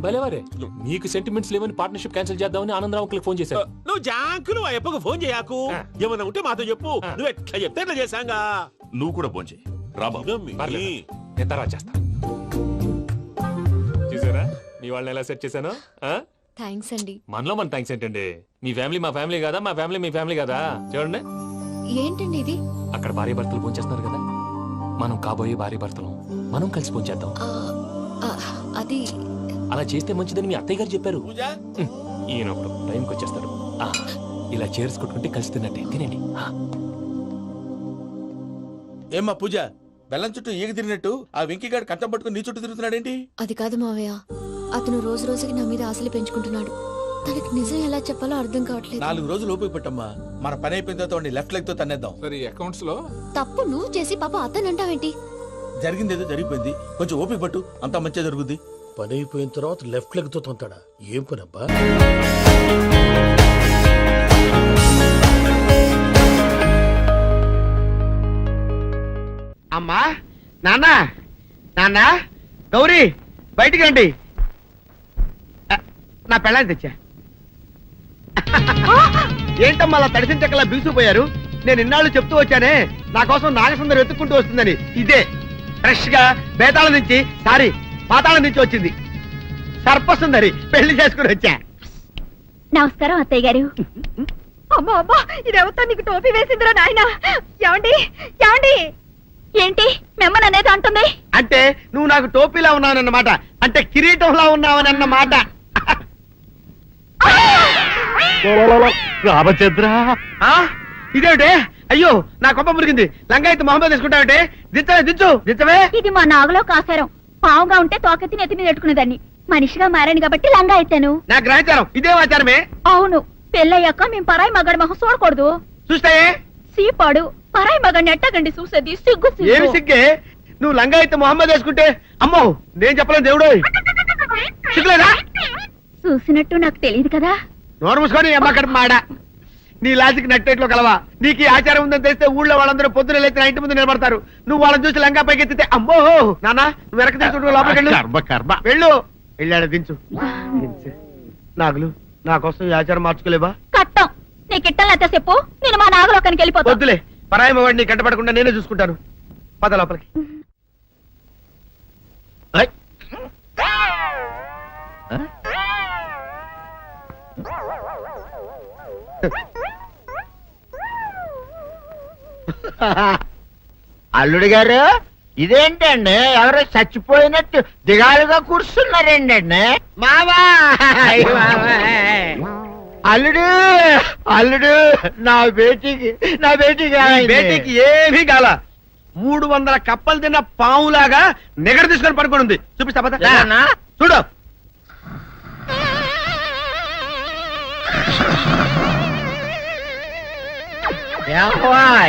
భలేవారే, మీకు సెంటిమెంట్స్ లేవని పార్ట్నర్షిప్ క్యాన్సిల్ చేద్దామని ఆనందరావు అంకుల్ ఫోన్ చేశారు. నువ్వు జాంకులు ఆ ఎప్పకు ఫోన్ చేయకు. ఏమన్నా ఉంటే మాతో చెప్పు. నువ్వు ఎట్లా చెప్తే ఎట్లా చేశాంగా. నువ్వు కూడా ఫోన్ చేయి. నేను తర్వాత చేస్తా. చూసారా మీ వాళ్ళని ఎలా సెట్ చేశాను? థ్యాంక్స్ అండి. మనలో మన థ్యాంక్స్ ఏంటండి? మీ ఫ్యామిలీ మా ఫ్యామిలీ కదా, మా ఫ్యామిలీ మీ ఫ్యామిలీ కదా. చూడండి, ఏంటండి ఇది? అక్కడ భార్య భర్తలు ఫోన్ చేస్తున్నారు కదా, మనం కాబోయే భార్య భర్తలు మనం కలిసి ఫోన్ చేద్దాం. అది అలా చేస్తే మంచిదని మీ అత్తయ్య గారు చెప్పారు. ఈయన ఒకడు టైంకి వచ్చేస్తాడు. ఇలా చేర్స్ కొట్టుకుంటే కలిసి తిన్నట్టే. తినండి. ఏమ్మా పూజ, బెల్లం చుట్టూ ఈగ తిరిగినట్టు ఆ వెంకీగాడు కంచం పట్టుకుని నీ చుట్టూ తిరుగుతున్నాడేంటి? అది కాదు మావయ్య, అతను రోజు రోజుకి నా మీద ఆశలు పెంచుకుంటున్నాడు. తనకి నిజం ఎలా చెప్పాలో అర్థం కావట్లేదు. 4 రోజులు ఓపిక పట్టమ్మా, మన పని అయిపోయిన తర్వాత లెఫ్ట్ లెగ్ తో తన్నేద్దాం. సరే అకౌంట్స్ లో తప్పు నువ్వు చేసి పాప అతను అంటావేంటి? జరిగింది ఏదో జరిగిపోయింది, కొంచెం ఓపిక పట్టు, అంతా మంచిగా జరుగుద్ది. పని అయిపోయిన తర్వాత లెఫ్ట్ లెగ్ తో తొంతాడా? ఏం పని అబ్బా? అమ్మా, నాన్న, నాన్న, గౌరీ బయటికి రండి. నా పెళ్ళాన్ని తెచ్చా. ఏంటమ్మా అలా తడిసిన చెక్కలా బిగుసిపోయారు? నేను ఇన్నాళ్ళు చెప్తూ వచ్చానే, నా కోసం నాగసుందరం వెతుక్కుంటూ వస్తుందని. ఇదే ఫ్రెష్ గా బేతాళం నుంచి, సారీ పాతాళం నుంచి వచ్చింది సర్పసుందరి. పెళ్లి చేసుకుని వచ్చా. నమస్కారం అత్తయ్య గారు. అమ్మా అమ్మా, ఇదేవతా నీకు టోపీ వేసిందిరా నాయన. ఏమండి ఏమండి? ఏంటి మిమ్మల్ని అనేది అంటుంది? అంటే నువ్వు నాకు టోపీలా ఉన్నావనన్నమాట, అంటే కిరీటంలా ఉన్నావనన్నమాట. రామచంద్ర, ఇదేమిటే? అయ్యో నా కొప్ప మురిగింది. లంగాయత్ మొహమ్మద్ తీసుకుంటావంటే? దించవే, దించు, దించవే. ఇది మా నాగులో కాసారం. పావుగా ఉంటే తోకెత్తి నెత్తి మీద పెట్టుకునేదాన్ని. మనిషిగా మారాను కాబట్టి లంగా ఎత్తాను. నా గ్రహచారం ఇదేం ఆచారమే? అవును, పెళ్ళయ్యాక మేము పరాయి మగాడి మొహం చూడకూడదు. చూస్తాయే సీపాడు పరాయి మగాడిని ఎట్టగండి చూసేది. సిగ్గు ఏమి సిగ్గే? నువ్వు లంగాయత్ మొహమ్మద్ వేసుకుంటే అమ్మో నేను చెప్పలేను దేవుడు. సిగ్గులేదా? చూసినట్టు నాకు తెలియదు కదా. నోరు మూసుకొని అమ్మ కడుపు మాడ. నీ లాజిక్ నట్టేట్లో కలవా? నీకు ఈ ఆచారం ఉందని తెలిస్తే ఊళ్ళో వాళ్ళందరూ పొద్దున లేచి నా ఇంటి ముందు నిలబడతారు. నువ్వు వాళ్ళని చూసి లంగా పైకి ఎత్తితే అమ్మో నాన్న నువ్వు వెనక తీసుకుంటూ లోపలికి వెళ్ళు. వెళ్ళాడు దించు. నాగులు నా కోసం ఈ ఆచారం మార్చుకోలేవా? కట్టం నీకు ఇట్టలేత చెప్పు, నేను మా నాగలోకానికి వెళ్ళిపోతా. వద్దులే, పరాయి వాడిని కంటపడకుండా నేనే చూసుకుంటాను. పద లోపలికి. ఐ. అల్లుడు గారు ఇదేంటండి ఎవరో చచ్చిపోయినట్టు దిగాలుగా కూర్చున్నారేంటండి? మావా అల్లుడు అల్లుడు నా బేటీకి ఏమీ కాల. 300 కప్పలు తిన్న పావులాగా నిగడ తీసుకొని పడుకొని ఉంది. చూపిస్తా పద. చూడు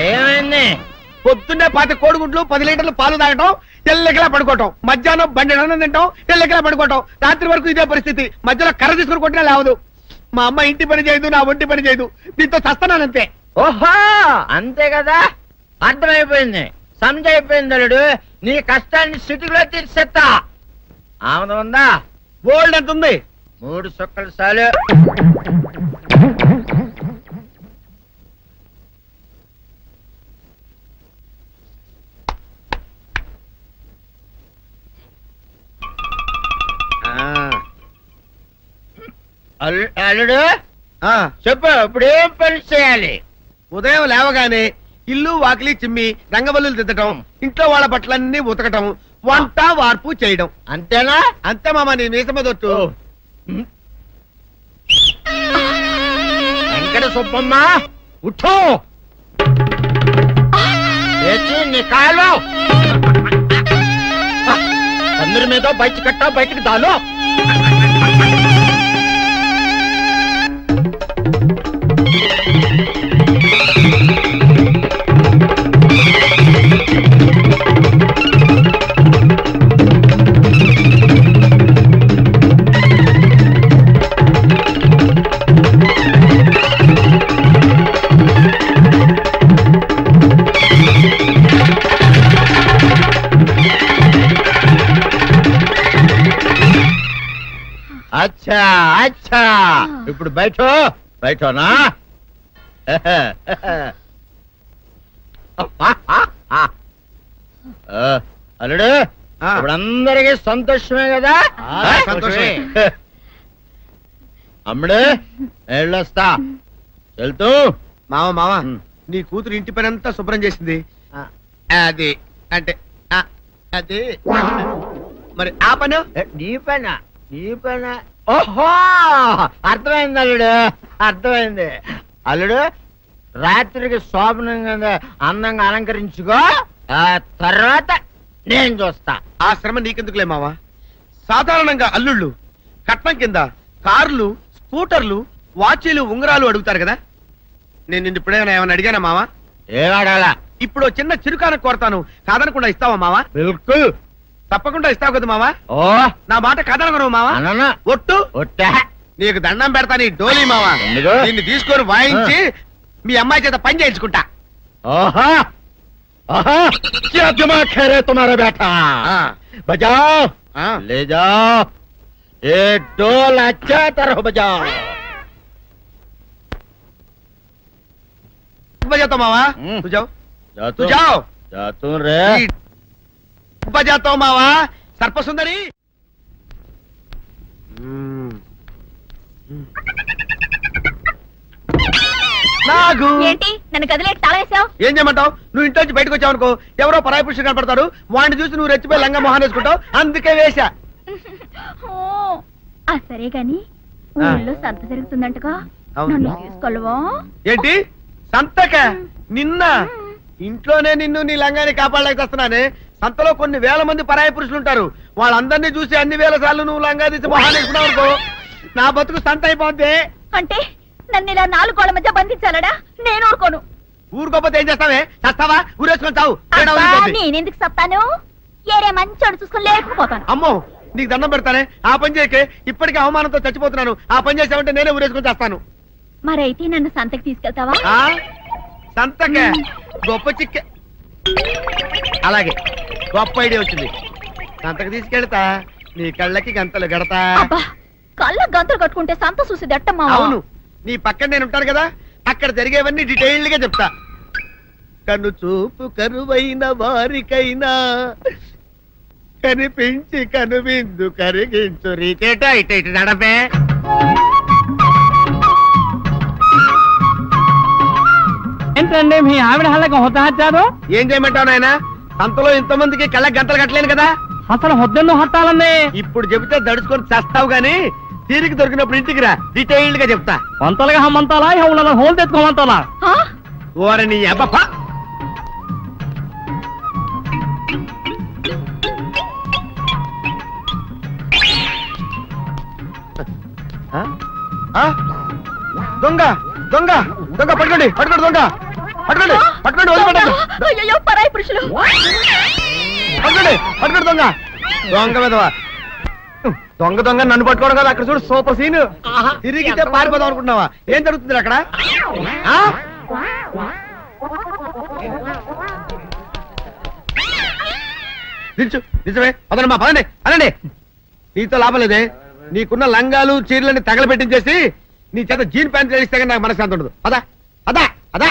ఏమైంది? పొద్దున్నే 10 కోడిగుడ్లు 10 లీటర్లు పాలు తాగటం, తెల్లకిలా పడుకోవటం, మధ్యాహ్నం బండి అన్నం తింటాం, తెల్లకిలా పడుకోవటం, రాత్రి వరకు ఇదే పరిస్థితి. మధ్యలో కర్ర తీసుకుని కొట్టినా లేవదు. మా అమ్మ ఇంటి పని చేయదు, నా ఒంటి పని చేయదు. దీంతో చస్తున్నానంతే. ఓహో అంతే కదా, అర్థమైపోయింది, సంజైపోయింది. అల్లుడు నీ కష్టాన్ని సిటీలో తీర్చేస్తా. ఆమె ఉందా? బోల్డ్ ఎంత ఉంది? 3 సుక్కలు చాలు. అల్లుడు చెప్పు, ఇప్పుడు ఏం పని చేయాలి? ఉదయం లేవగానే ఇల్లు వాకిలి చిమ్మి రంగవల్లులు దిద్దటం, ఇంట్లో వాళ్ళ బట్టలన్నీ ఉతకటం, వంట వార్పు చేయడం. అంతేనా? అంతే మామ, నీ మీసమదొట్టు. వెంకట సుబ్బమ్మ ఉఠో, నీ కాలు అందరి మీద బయట కట్ట బయటికి దాలో. అచ్చా అచ్చా, ఇప్పుడు బయటనా? అల్లుడు ఇప్పుడు అందరికి సంతోషమే కదా? సంతోషమే. అమ్ముడు వెళ్ళొస్తా. వెళ్తూ మామ నీ కూతురు ఇంటి పని అంతా శుభ్రం చేసింది. అది అంటే అది మరి ఆ పని నీ పని. ఓహో అర్థమైంది అల్లుడు, అర్థమైంది. అల్లుడు రాత్రికి శోభనంగా అందంగా అలంకరించుకో, ఆ తర్వాత నేను చూస్తా. ఆ శ్రమ నీకెందుకులే మావా. సాధారణంగా అల్లుళ్ళు కట్నం కింద కార్లు, స్కూటర్లు, వాచీలు, ఉంగరాలు అడుగుతారు కదా. నేను నిన్ను ఇప్పుడేమైనా ఏమైనా అడిగానా మావా? ఏడాడాలా? ఇప్పుడు చిన్న చిరుకాన కోరతాను, కాదనకుండా ఇస్తావా మావా? బిల్కుల్ తప్పకుండా ఇస్తావు కదా మావా. ఓ నా మాట కాదనగను మావా. ఒట్టు ఒట్టా నీకు దండం పెడతా నీ డోలీ మావా. నిన్ను తీసుకొని వాయించి మీ అమ్మాయి చేత పని చేయించుకుంటా. ఓహా ఓహా క్యా దిమాగ్ హై రే తుమ్హారా బేటా. బజాओ ले जाओ, ये डोल अच्छा तरह बजाओ. बजाता मावा, तू जाओ तू जाओ. जातू रे बजाता हूँ मावा. सर्प सुंदरी నాగు ఏంటి నన్ను గదిలేకి తాళేసావు? ఏం చేయమంటావు? నువ్వు ఇంటి నుంచి బయటకు వచ్చావు అనుకో, ఎవరో పరాయి పురుషుడు కనపడతాడు, వాడిని చూసి నువ్వు రెచ్చిపోయి లంగా మొహాన్ వేసుకుంటావు, అందుకే వేశా. సరే గాని ఊళ్ళో సంత జరుగుతుందంటగా, నన్ను తీసుకెళ్ళవా? ఏంటి సంతక? నిన్న ఇంట్లోనే నిన్ను నీ లంగాన్ని కాపాడలేకొస్తున్నానే. సంతలో కొన్ని వేల మంది పరాయి పురుషులు ఉంటారు, వాళ్ళందరినీ చూసి అన్ని వేల సార్లు నువ్వు లంగా తీసి మొహాన్ వేసుకున్నావు అనుకో, నా బతుకు సంత అయిపోద్ది. అంటే నన్ను ఇలా 4 గోళ్ల మధ్య బంధించాలడా? నేను ఊరుకోను. ఊరుకోపోతే ఏం చేస్తావే? చస్తావా? ఊరేసుకొని చావు. నేనెందుకు చెప్తాను? ఏరే మంచోడు చూసుకొని లేకపోతాను. అమ్మో నీకు దండం పెడతానే ఆ పని చేయకే. ఇప్పటికే అవమానంతో చచ్చిపోతున్నాను. ఆ పని చేసావంటే నేనే ఊరేసుకొని చేస్తాను. మరైతే నన్ను సంతకి తీసుకెళ్తావా? సంతకే గొప్ప చిక్కే. అలాగే గొప్ప ఐడియా వచ్చింది. సంతకు తీసుకెళ్తా, నీ కళ్ళకి గంతలు గడతా. అబ్బా, కళ్ళ గంతలు కట్టుకుంటే సంత చూసి దట్టమ్మా. అవును, నీ పక్కన నేను ఉంటాను కదా, అక్కడ జరిగేవన్నీ డీటెయిల్డ్ గా చెప్తా. కను చూపు కరువైన వారికైనా కనిపించి కనువిందు కరిగించు రీకేట ఇట ఇటు నడపే. ఏంటండి మీ ఆవిడ హళ్ళకి హొత్తహచ్చారు? ఏం చేయమంటావు నాయన, సంతలో ఇంతమందికి కళ్ళకి గంతలు కట్టలేను కదా. అసలు హొద్దెందు హత్తాలండి? ఇప్పుడు చెబితే దడుచుకొని చస్తావు గాని తీరిక దొరికినప్పుడు ఇంటికి రా, డీటెయిల్డ్ గా చెప్తా. వంతలుగా హమ్మంతాలా హోల్ తెచ్చుకోమంతాలా? ఓరని అబ్బా. దొంగ దొంగ దొంగ పట్టుకోండి పట్టుకోండి దొంగ పట్టుకోండి పట్టుకోండి వదిలిపెట్టండి. అయ్యో, పరాయి పురుషులు. పట్టుకోండి పట్టుకోండి దొంగ దొంగ విధవా. దొంగ దొంగ నన్ను పట్టుకోవడం కదా. అక్కడ చూడు సూపర్ సీన్. తిరిగితే పారిపోదాం అనుకుంటున్నావా? ఏం జరుగుతుంది అక్కడ? నిజమే. పదండి పదండి అనండి. నీతో లాభం లేదే. నీకున్న లంగాలు చీరలని తగలబెట్టించేసి నీ చేత జీన్ ప్యాంట్ చేస్తే నాకు మనశ్శాంతి ఉండదు. పదా పదా పదా.